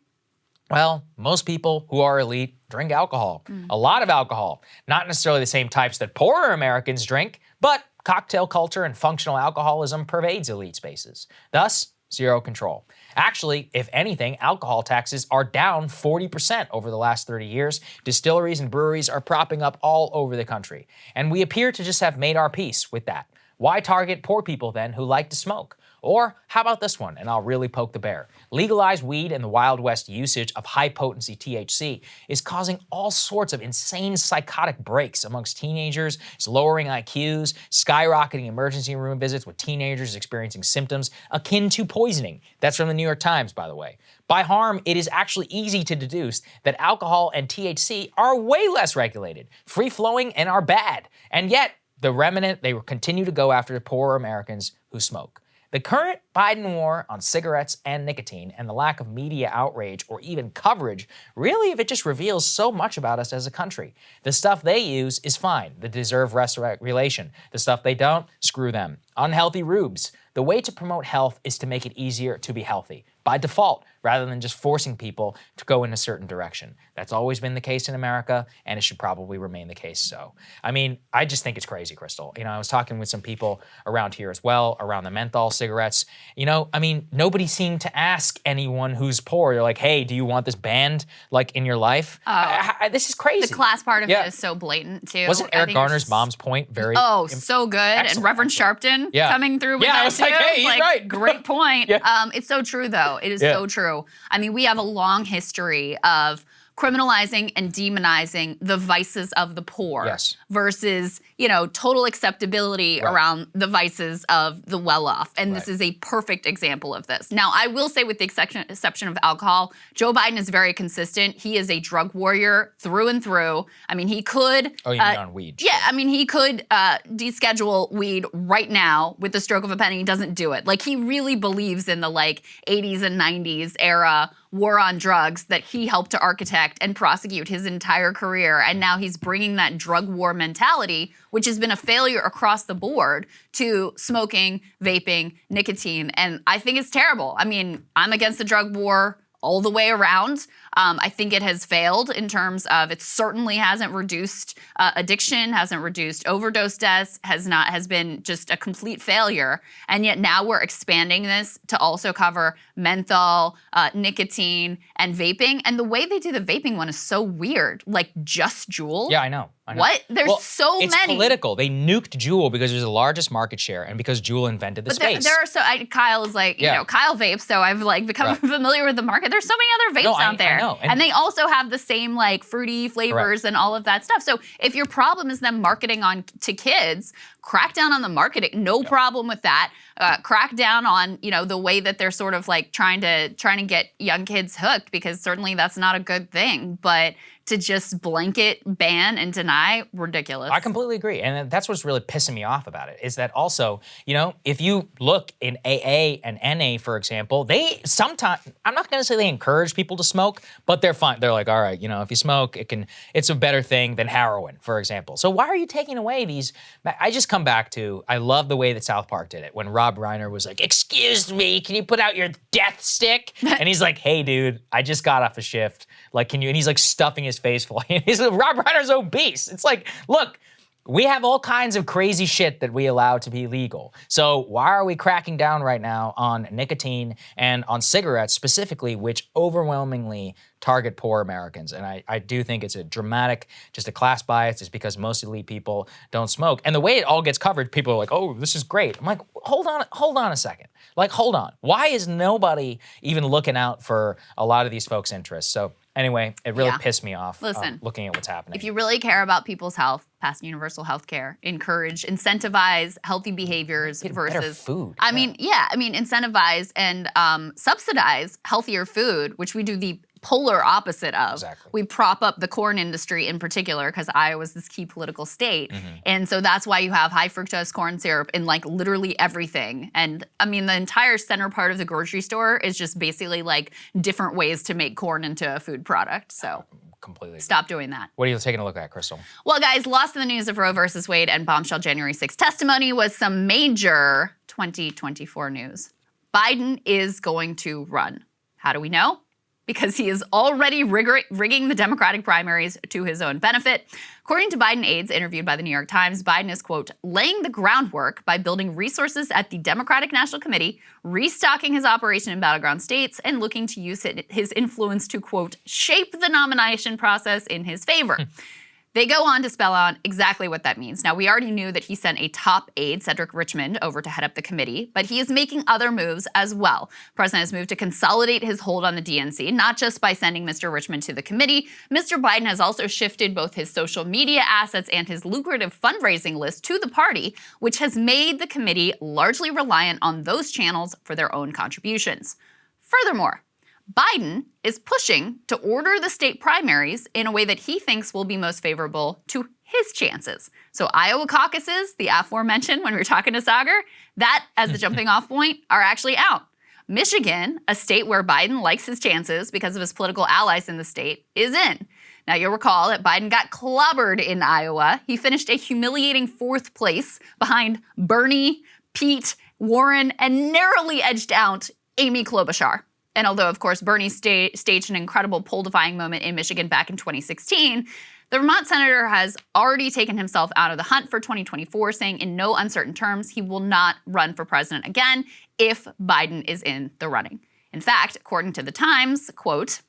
Well, most people who are elite drink alcohol. A lot of alcohol. Not necessarily the same types that poorer Americans drink, but cocktail culture and functional alcoholism pervades elite spaces. Thus, zero control. Actually, if anything, alcohol taxes are down 40% over the last 30 years. Distilleries and breweries are propping up all over the country. And we appear to just have made our peace with that. Why target poor people then who like to smoke? Or how about this one, and I'll really poke the bear. Legalized weed and the Wild West usage of high-potency THC is causing all sorts of insane psychotic breaks amongst teenagers. It's lowering IQs, skyrocketing emergency room visits with teenagers experiencing symptoms akin to poisoning. That's from the New York Times, by the way. By harm, it is actually easy to deduce that alcohol and THC are way less regulated, free-flowing, and are bad. And yet, the remnant, they continue to go after poorer Americans who smoke. The current Biden war on cigarettes and nicotine and the lack of media outrage or even coverage, really, if it just reveals so much about us as a country. The stuff they use is fine. They deserve regulation. The stuff they don't, screw them. Unhealthy rubes. The way to promote health is to make it easier to be healthy, by default, rather than just forcing people to go in a certain direction. That's always been the case in America, and it should probably remain the case so. I mean, I just think it's crazy, Krystal. You know, I was talking with some people around here as well, around the menthol cigarettes. You know, I mean, nobody seemed to ask anyone who's poor. You're like, hey, do you want this banned, like, in your life? This is crazy. The class part of it is so blatant, too. Wasn't Eric Garner's mom's point very so good. Excellent. And Reverend Sharpton coming through with that, I was like, hey, he's right. Great point. It's so true, though. It is so true. I mean, we have a long history of criminalizing and demonizing the vices of the poor versus, you know, total acceptability around the vices of the well-off. And this is a perfect example of this. Now, I will say with the exception of alcohol, Joe Biden is very consistent. He is a drug warrior through and through. I mean, he could— Oh, you mean on weed? Yeah, I mean, he could deschedule weed right now with the stroke of a pen. He doesn't do it. Like, he really believes in the, like, 80s and 90s era war on drugs that he helped to architect and prosecute his entire career. And now he's bringing that drug war mentality, which has been a failure across the board, to smoking, vaping, nicotine. And I think it's terrible. I mean, I'm against the drug war all the way around. I think it has failed in terms of it certainly hasn't reduced addiction, hasn't reduced overdose deaths, has been just a complete failure. And yet now we're expanding this to also cover menthol, nicotine, and vaping. And the way they do the vaping one is so weird. Like, just Juul? Yeah, I know. What? There's so many. It's political. They nuked Juul because it was the largest market share and because Juul invented the space. There are Kyle is like, you know, Kyle vapes, so I've like become familiar with the market. There's so many other vapes out there. I know. And they also have the same like fruity flavors and all of that stuff. So if your problem is them marketing to kids, crack down on the marketing. No problem with that. Crack down on, you know, the way that they're sort of like trying to get young kids hooked, because certainly that's not a good thing. But to just blanket ban and deny, ridiculous. I completely agree. And that's what's really pissing me off about it, is that also, if you look in AA and NA, for example, they sometimes, I'm not going to say they encourage people to smoke, but they're fine. They're like, all right, if you smoke, it's a better thing than heroin, for example. So why are you taking away these? I just come back to, I love the way that South Park did it when Rob Reiner was like, excuse me, can you put out your death stick? And he's like, hey, dude, I just got off a shift. Like, can you? And he's like stuffing his face full. He's like, Rob Reiner's obese. It's like, look, we have all kinds of crazy shit that we allow to be legal. So why are we cracking down right now on nicotine and on cigarettes specifically, which overwhelmingly target poor Americans? And I do think it's a dramatic, just a class bias. It's because most elite people don't smoke. And the way it all gets covered, people are like, oh, this is great. I'm like, hold on a second. Like, hold on. Why is nobody even looking out for a lot of these folks' interests? So anyway, it really pissed me off. Listen, looking at what's happening. If you really care about people's health, pass universal health care. Encourage, incentivize healthy behaviors versus better food. I mean, incentivize and subsidize healthier food, which we do the polar opposite of. Exactly. We prop up the corn industry in particular because Iowa's this key political state. And so that's why you have high fructose corn syrup in like literally everything. And I mean, the entire center part of the grocery store is just basically like different ways to make corn into a food product. So completely. Stop doing that. What are you taking a look at, Krystal? Well, guys, lost in the news of Roe versus Wade and bombshell January 6th testimony was some major 2024 news. Biden is going to run. How do we know? Because he is already rigging the Democratic primaries to his own benefit. According to Biden aides interviewed by the New York Times, Biden is, quote, laying the groundwork by building resources at the Democratic National Committee, restocking his operation in battleground states, and looking to use his influence to, quote, shape the nomination process in his favor. They go on to spell out exactly what that means. Now, we already knew that he sent a top aide, Cedric Richmond, over to head up the committee, but he is making other moves as well. The president has moved to consolidate his hold on the DNC, not just by sending Mr. Richmond to the committee. Mr. Biden has also shifted both his social media assets and his lucrative fundraising list to the party, which has made the committee largely reliant on those channels for their own contributions. Furthermore, Biden is pushing to order the state primaries in a way that he thinks will be most favorable to his chances. So Iowa caucuses, the aforementioned when we were talking to Saagar, that as the jumping off point are actually out. Michigan, a state where Biden likes his chances because of his political allies in the state, is in. Now, you'll recall that Biden got clobbered in Iowa. He finished a humiliating 4th place behind Bernie, Pete, Warren, and narrowly edged out Amy Klobuchar. And although, of course, Bernie staged an incredible poll-defying moment in Michigan back in 2016, the Vermont senator has already taken himself out of the hunt for 2024, saying in no uncertain terms he will not run for president again if Biden is in the running. In fact, according to the Times, quote,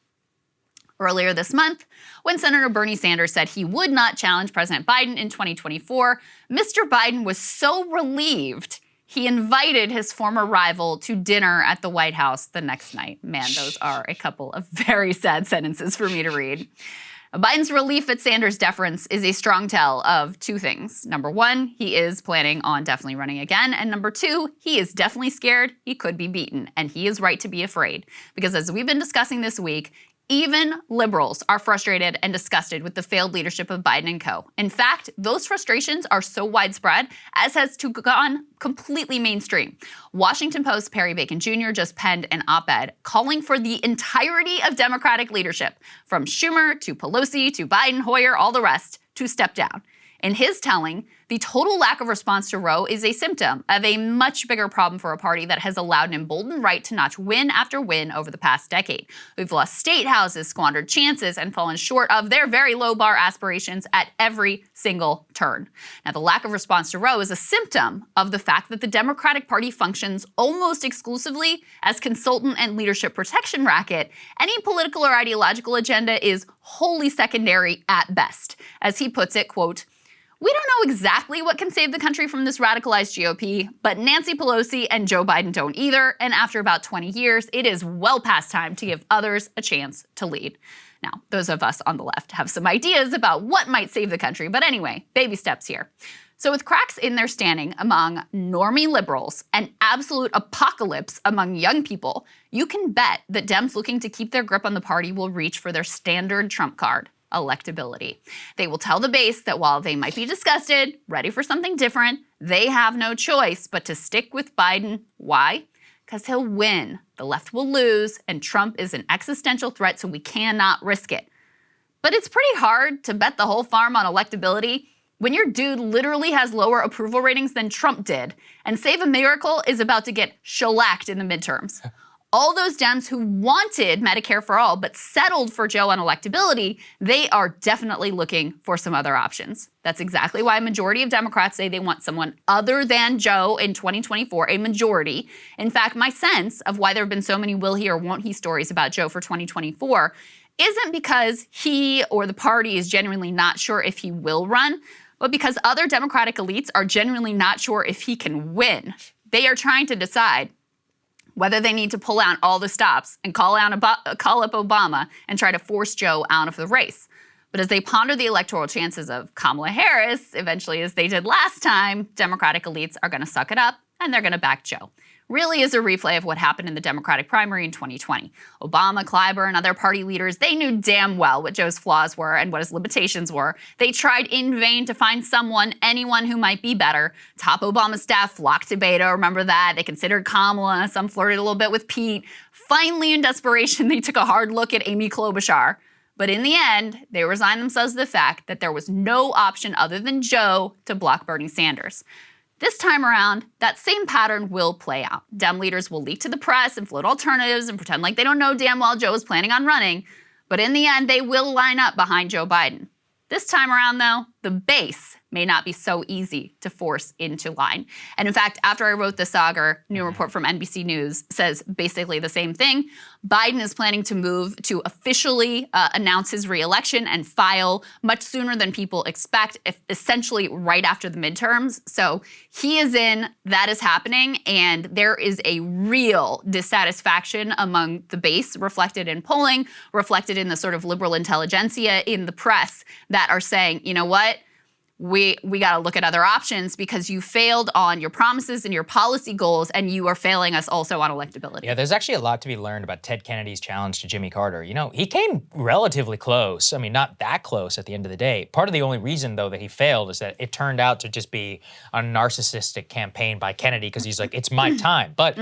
earlier this month, when Senator Bernie Sanders said he would not challenge President Biden in 2024, Mr. Biden was so relieved he invited his former rival to dinner at the White House the next night. Man, those are a couple of very sad sentences for me to read. Biden's relief at Sanders' deference is a strong tell of 2 things. Number 1, he is planning on definitely running again. And number 2, he is definitely scared he could be beaten. And he is right to be afraid. Because as we've been discussing this week, even liberals are frustrated and disgusted with the failed leadership of Biden and co. In fact, those frustrations are so widespread, as has gone completely mainstream. Washington Post's Perry Bacon Jr. just penned an op-ed calling for the entirety of Democratic leadership, from Schumer to Pelosi to Biden, Hoyer, all the rest, to step down. In his telling, the total lack of response to Roe is a symptom of a much bigger problem for a party that has allowed an emboldened right to notch win after win over the past decade. We've lost state houses, squandered chances, and fallen short of their very low bar aspirations at every single turn. Now, the lack of response to Roe is a symptom of the fact that the Democratic Party functions almost exclusively as consultant and leadership protection racket. Any political or ideological agenda is wholly secondary at best. As he puts it, quote, we don't know exactly what can save the country from this radicalized GOP, but Nancy Pelosi and Joe Biden don't either, and after about 20 years, it is well past time to give others a chance to lead. Now, those of us on the left have some ideas about what might save the country, but anyway, baby steps here. So with cracks in their standing among normie liberals and absolute apocalypse among young people, you can bet that Dems looking to keep their grip on the party will reach for their standard trump card, electability. They will tell the base that while they might be disgusted, ready for something different, they have no choice but to stick with Biden. Why? Because he'll win, the left will lose, and Trump is an existential threat, so we cannot risk it. But it's pretty hard to bet the whole farm on electability when your dude literally has lower approval ratings than Trump did, and Save a Miracle is about to get shellacked in the midterms. All those Dems who wanted Medicare for all but settled for Joe on electability, they are definitely looking for some other options. That's exactly why a majority of Democrats say they want someone other than Joe in 2024, a majority. In fact, my sense of why there have been so many will he or won't he stories about Joe for 2024 isn't because he or the party is genuinely not sure if he will run, but because other Democratic elites are genuinely not sure if he can win. They are trying to decide whether they need to pull out all the stops and call up Obama and try to force Joe out of the race. But as they ponder the electoral chances of Kamala Harris, eventually as they did last time, Democratic elites are going to suck it up and they're going to back Joe. Really is a replay of what happened in the Democratic primary in 2020. Obama, Clyburn, and other party leaders, they knew damn well what Joe's flaws were and what his limitations were. They tried in vain to find anyone who might be better. Top Obama staff flocked to Beto, remember that? They considered Kamala, some flirted a little bit with Pete. Finally, in desperation, they took a hard look at Amy Klobuchar. But in the end, they resigned themselves to the fact that there was no option other than Joe to block Bernie Sanders. This time around, that same pattern will play out. Dem leaders will leak to the press and float alternatives and pretend like they don't know damn well Joe is planning on running. But in the end, they will line up behind Joe Biden. This time around, though, the base may not be so easy to force into line. And in fact, after I wrote the Saagar new report from NBC News says basically the same thing. Biden is planning to move to officially announce his reelection and file much sooner than people expect, essentially right after the midterms. So he is in, that is happening, and there is a real dissatisfaction among the base, reflected in polling, reflected in the sort of liberal intelligentsia in the press that are saying, you know what? We got to look at other options because you failed on your promises and your policy goals, and you are failing us also on electability. Yeah, there's actually a lot to be learned about Ted Kennedy's challenge to Jimmy Carter. You know, he came relatively close. I mean, not that close at the end of the day. Part of the only reason, though, that he failed is that it turned out to just be a narcissistic campaign by Kennedy because he's like, it's my time. But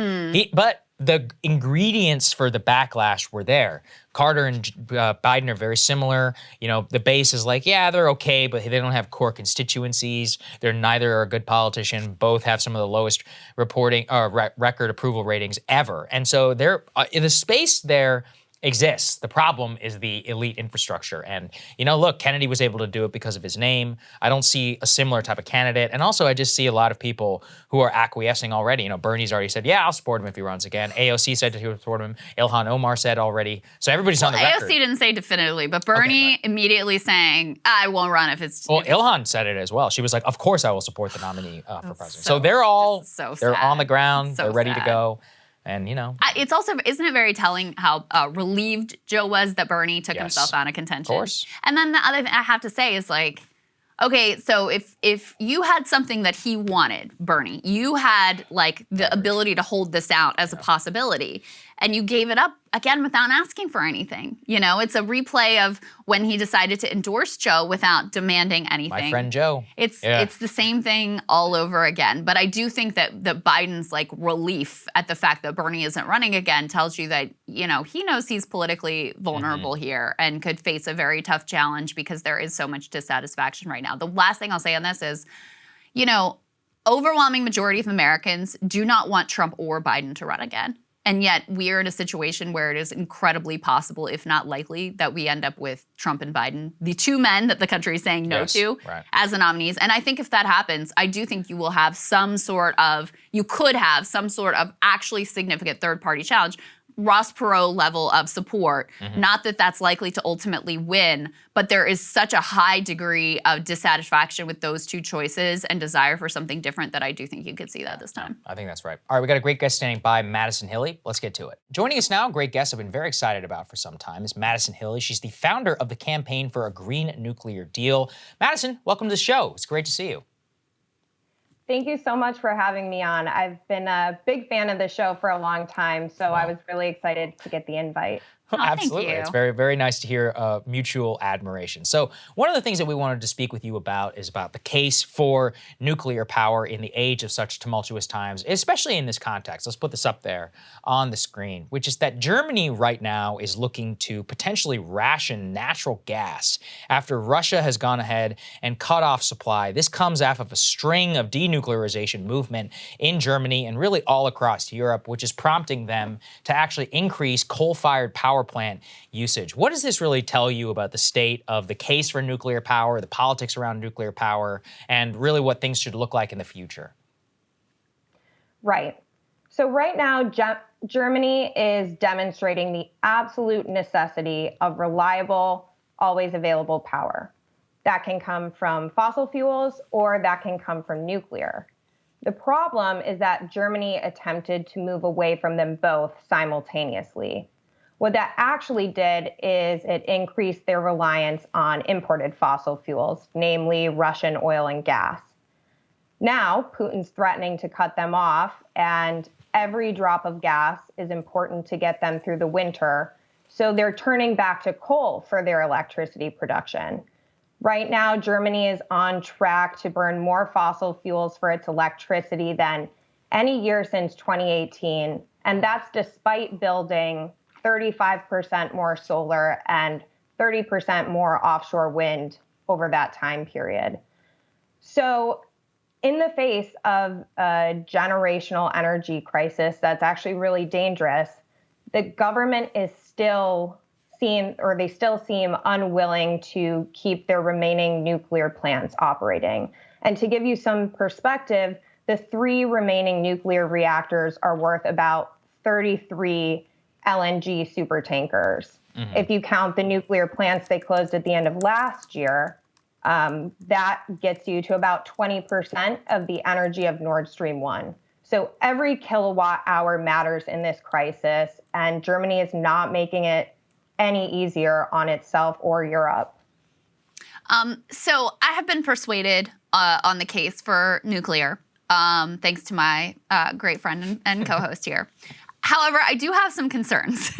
the ingredients for the backlash were there. Carter and Biden are very similar. You know, the base is like, yeah, they're okay, but they don't have core constituencies. They're neither are a good politician. Both have some of the lowest record approval ratings ever. And so they're in the space there exists. The problem is the elite infrastructure. And, you know, look, Kennedy was able to do it because of his name. I don't see a similar type of candidate. And also, I just see a lot of people who are acquiescing already. You know, Bernie's already said, yeah, I'll support him if he runs again. AOC said that he would support him. Ilhan Omar said already. So everybody's on the record. AOC didn't say definitively, but Bernie immediately saying, I won't run if it's... Well, Ilhan said it as well. She was like, of course I will support the nominee for president. So they're all, they're on the ground. They're ready to go. And, you know. It's also, isn't it very telling how relieved Joe was that Bernie took himself out of contention? Of course. And then the other thing I have to say is like, okay, so if you had something that he wanted, Bernie, you had like the ability to hold this out as a possibility, and you gave it up again without asking for anything. You know, it's a replay of when he decided to endorse Joe without demanding anything. My friend Joe. It's the same thing all over again. But I do think that Biden's like relief at the fact that Bernie isn't running again tells you that, you know, he knows he's politically vulnerable here and could face a very tough challenge because there is so much dissatisfaction right now. The last thing I'll say on this is, you know, overwhelming majority of Americans do not want Trump or Biden to run again. And yet we are in a situation where it is incredibly possible, if not likely, that we end up with Trump and Biden, the two men that the country is saying no to as the nominees. And I think if that happens, I do think you could have some sort of actually significant third-party challenge. Ross Perot level of support. Not that that's likely to ultimately win, but there is such a high degree of dissatisfaction with those two choices and desire for something different that I do think you could see that this time. I think that's right. All right, we got a great guest standing by, Madison Hilly. Let's get to it. Joining us now, a great guest I've been very excited about for some time, is Madison Hilly. She's the founder of the Campaign for a Green Nuclear Deal. Madison, welcome to the show. It's great to see you. Thank you so much for having me on. I've been a big fan of the show for a long time, so I was really excited to get the invite. Absolutely. Thank you. It's very, very nice to hear mutual admiration. So one of the things that we wanted to speak with you about is about the case for nuclear power in the age of such tumultuous times, especially in this context. Let's put this up there on the screen, which is that Germany right now is looking to potentially ration natural gas after Russia has gone ahead and cut off supply. This comes after a string of denuclearization movement in Germany and really all across Europe, which is prompting them to actually increase coal-fired power plant usage. What does this really tell you about the state of the case for nuclear power, the politics around nuclear power, and really what things should look like in the future? Right. So right now, Germany is demonstrating the absolute necessity of reliable, always available power. That can come from fossil fuels or that can come from nuclear. The problem is that Germany attempted to move away from them both simultaneously. What that actually did is it increased their reliance on imported fossil fuels, namely Russian oil and gas. Now, Putin's threatening to cut them off, and every drop of gas is important to get them through the winter, so they're turning back to coal for their electricity production. Right now, Germany is on track to burn more fossil fuels for its electricity than any year since 2018, and that's despite building 35% more solar and 30% more offshore wind over that time period. So in the face of a generational energy crisis that's actually really dangerous, the government is still they still seem unwilling to keep their remaining nuclear plants operating. And to give you some perspective, the 3 remaining nuclear reactors are worth about 33 LNG supertankers. Mm-hmm. If you count the nuclear plants they closed at the end of last year, that gets you to about 20% of the energy of Nord Stream 1. So every kilowatt hour matters in this crisis, and Germany is not making it any easier on itself or Europe. So I have been persuaded on the case for nuclear, thanks to my great friend and co-host here. However, I do have some concerns.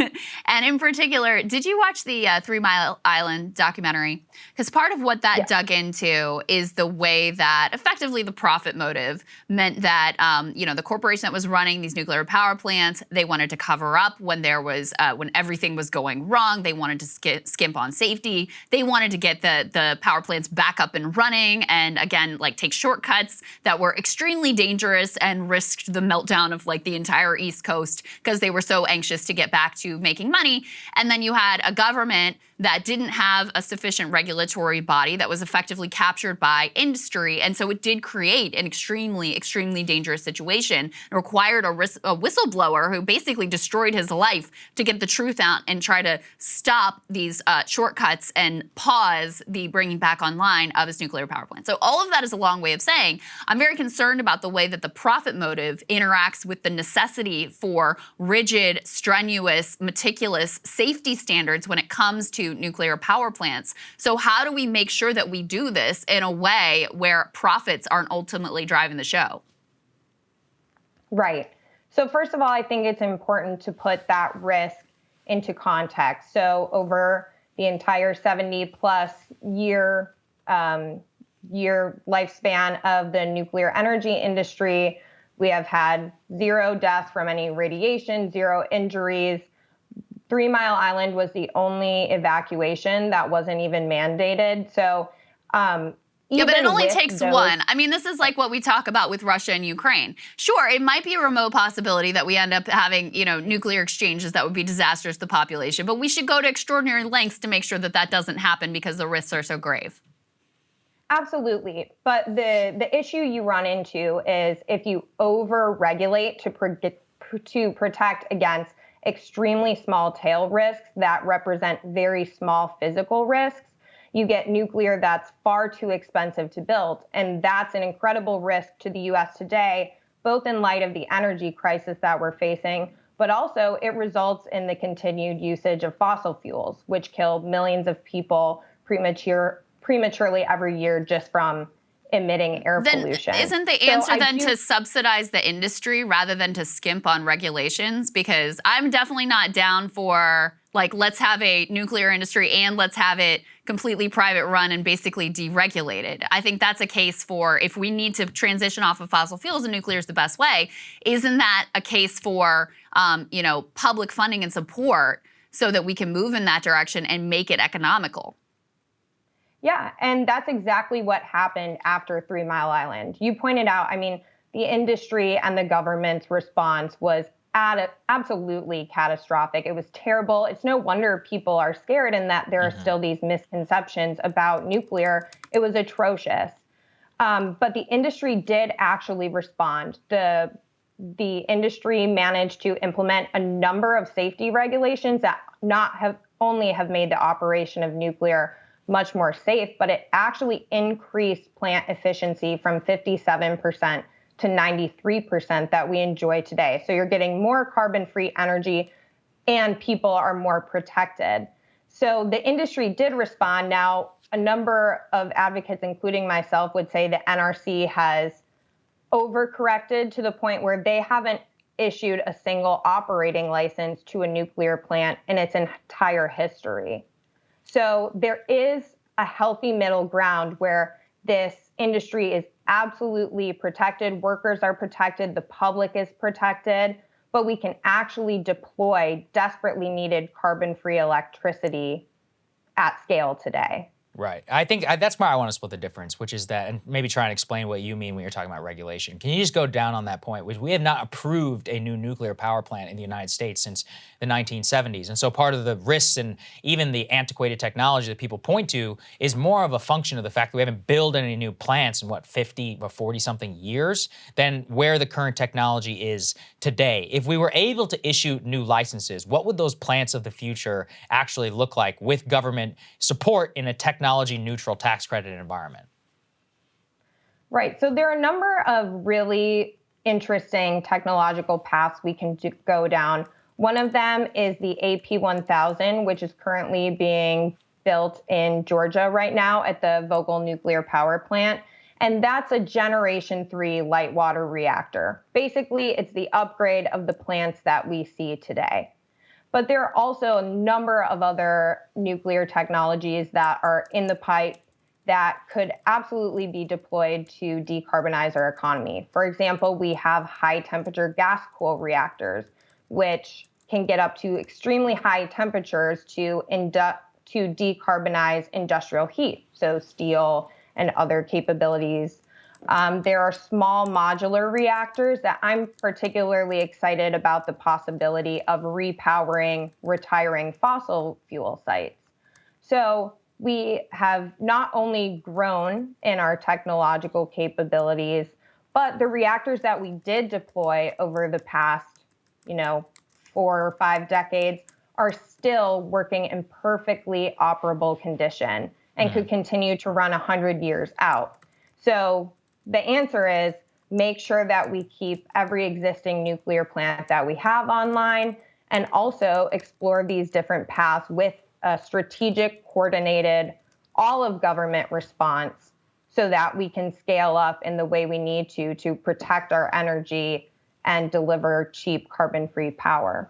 And in particular, did you watch the 3 Mile Island documentary? Because part of what that dug into is the way that effectively the profit motive meant that, the corporation that was running these nuclear power plants, they wanted to cover up when there was, when everything was going wrong. They wanted to skimp on safety. They wanted to get the power plants back up and running and again, take shortcuts that were extremely dangerous and risked the meltdown of the entire East Coast, because they were so anxious to get back to making money. And then you had a government that didn't have a sufficient regulatory body that was effectively captured by industry. And so it did create an extremely, extremely dangerous situation. It required a whistleblower who basically destroyed his life to get the truth out and try to stop these shortcuts and pause the bringing back online of his nuclear power plant. So all of that is a long way of saying I'm very concerned about the way that the profit motive interacts with the necessity for rigid, strenuous, meticulous safety standards when it comes to nuclear power plants. So how do we make sure that we do this in a way where profits aren't ultimately driving the show? Right. So first of all, I think it's important to put that risk into context. So over the entire 70-plus year lifespan of the nuclear energy industry, we have had 0 deaths from any radiation, 0 injuries. 3 Mile Island was the only evacuation that wasn't even mandated. So, but it only takes one. I mean, this is like what we talk about with Russia and Ukraine. Sure, it might be a remote possibility that we end up having, nuclear exchanges that would be disastrous to the population, but we should go to extraordinary lengths to make sure that that doesn't happen because the risks are so grave. Absolutely. But the issue you run into is if you over-regulate to protect against extremely small tail risks that represent very small physical risks, you get nuclear that's far too expensive to build. And that's an incredible risk to the U.S. today, both in light of the energy crisis that we're facing, but also it results in the continued usage of fossil fuels, which kill millions of people prematurely every year just from emitting air pollution. Isn't the answer to subsidize the industry rather than to skimp on regulations? Because I'm definitely not down for like let's have a nuclear industry and let's have it completely private run and basically deregulated. I think that's a case for if we need to transition off of fossil fuels and nuclear is the best way. Isn't that a case for public funding and support so that we can move in that direction and make it economical? Yeah, and that's exactly what happened after 3 Mile Island. You pointed out, I mean, the industry and the government's response was absolutely catastrophic. It was terrible. It's no wonder people are scared and that there are still these misconceptions about nuclear. It was atrocious. But the industry did actually respond. The industry managed to implement a number of safety regulations that have made the operation of nuclear much more safe, but it actually increased plant efficiency from 57% to 93% that we enjoy today. So you're getting more carbon-free energy and people are more protected. So the industry did respond. Now, a number of advocates, including myself, would say the NRC has overcorrected to the point where they haven't issued a single operating license to a nuclear plant in its entire history. So there is a healthy middle ground where this industry is absolutely protected, workers are protected, the public is protected, but we can actually deploy desperately needed carbon-free electricity at scale today. Right. I think that's where I want to split the difference, which is that, and maybe try and explain what you mean when you're talking about regulation. Can you just go down on that point? Which we have not approved a new nuclear power plant in the United States since the 1970s. And so part of the risks and even the antiquated technology that people point to is more of a function of the fact that we haven't built any new plants in 50 or 40 something years than where the current technology is today. If we were able to issue new licenses, what would those plants of the future actually look like with government support in a technology-neutral tax credit environment? Right. So there are a number of really interesting technological paths we can go down. One of them is the AP1000, which is currently being built in Georgia right now at the Vogtle Nuclear Power Plant. And that's a Generation 3 light water reactor. Basically, it's the upgrade of the plants that we see today. But there are also a number of other nuclear technologies that are in the pipe that could absolutely be deployed to decarbonize our economy. For example, we have high temperature gas cool reactors, which can get up to extremely high temperatures to decarbonize industrial heat, so steel and other capabilities. There are small modular reactors that I'm particularly excited about the possibility of repowering retiring fossil fuel sites. So we have not only grown in our technological capabilities, but the reactors that we did deploy over the past, 4 or 5 decades are still working in perfectly operable condition and could continue to run 100 years out. So the answer is make sure that we keep every existing nuclear plant that we have online and also explore these different paths with a strategic, coordinated, all of government response so that we can scale up in the way we need to protect our energy and deliver cheap carbon-free power.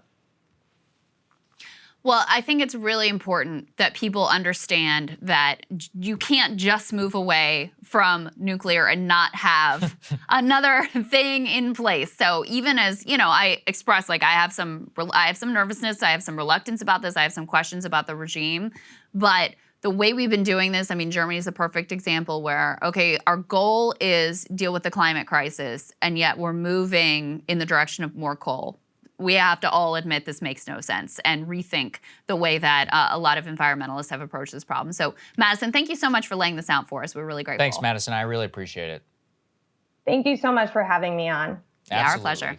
Well, I think it's really important that people understand that you can't just move away from nuclear and not have another thing in place. So even as, I express, I have some nervousness, I have some reluctance about this, I have some questions about the regime, but the way we've been doing this, Germany is a perfect example where, okay, our goal is deal with the climate crisis, and yet we're moving in the direction of more coal. We have to all admit this makes no sense and rethink the way that a lot of environmentalists have approached this problem. So, Madison, thank you so much for laying this out for us. We're really grateful. Thanks, Madison. I really appreciate it. Thank you so much for having me on. Yeah, our pleasure.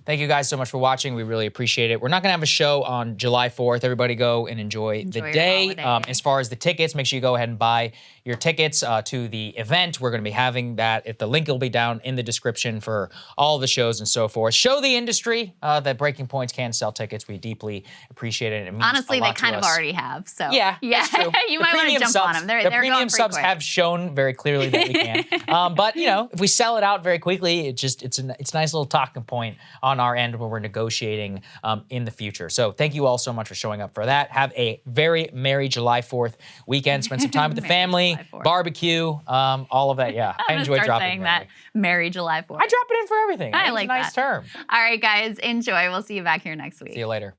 Thank you guys so much for watching. We really appreciate it. We're not going to have a show on July 4th. Everybody go and enjoy the day. As far as the tickets, make sure you go ahead and buy your tickets to the event. We're going to be having that. The link will be down in the description for all the shows and so forth. Show the industry that Breaking Points can sell tickets. We deeply appreciate it. It means honestly, a lot they kind of already have. So yeah, that's true. You might want to jump on them. The premium subs have shown very clearly that we can. But if we sell it out very quickly, it's a nice little talking point on our end when we're negotiating in the future. So thank you all so much for showing up for that. Have a very merry July 4th weekend. Spend some time with the family, barbecue, all of that. Yeah, I enjoy dropping saying that. Merry July 4th. I drop it in for everything. I like it's a nice that. term. All right, guys, enjoy. We'll see you back here next week. See you later.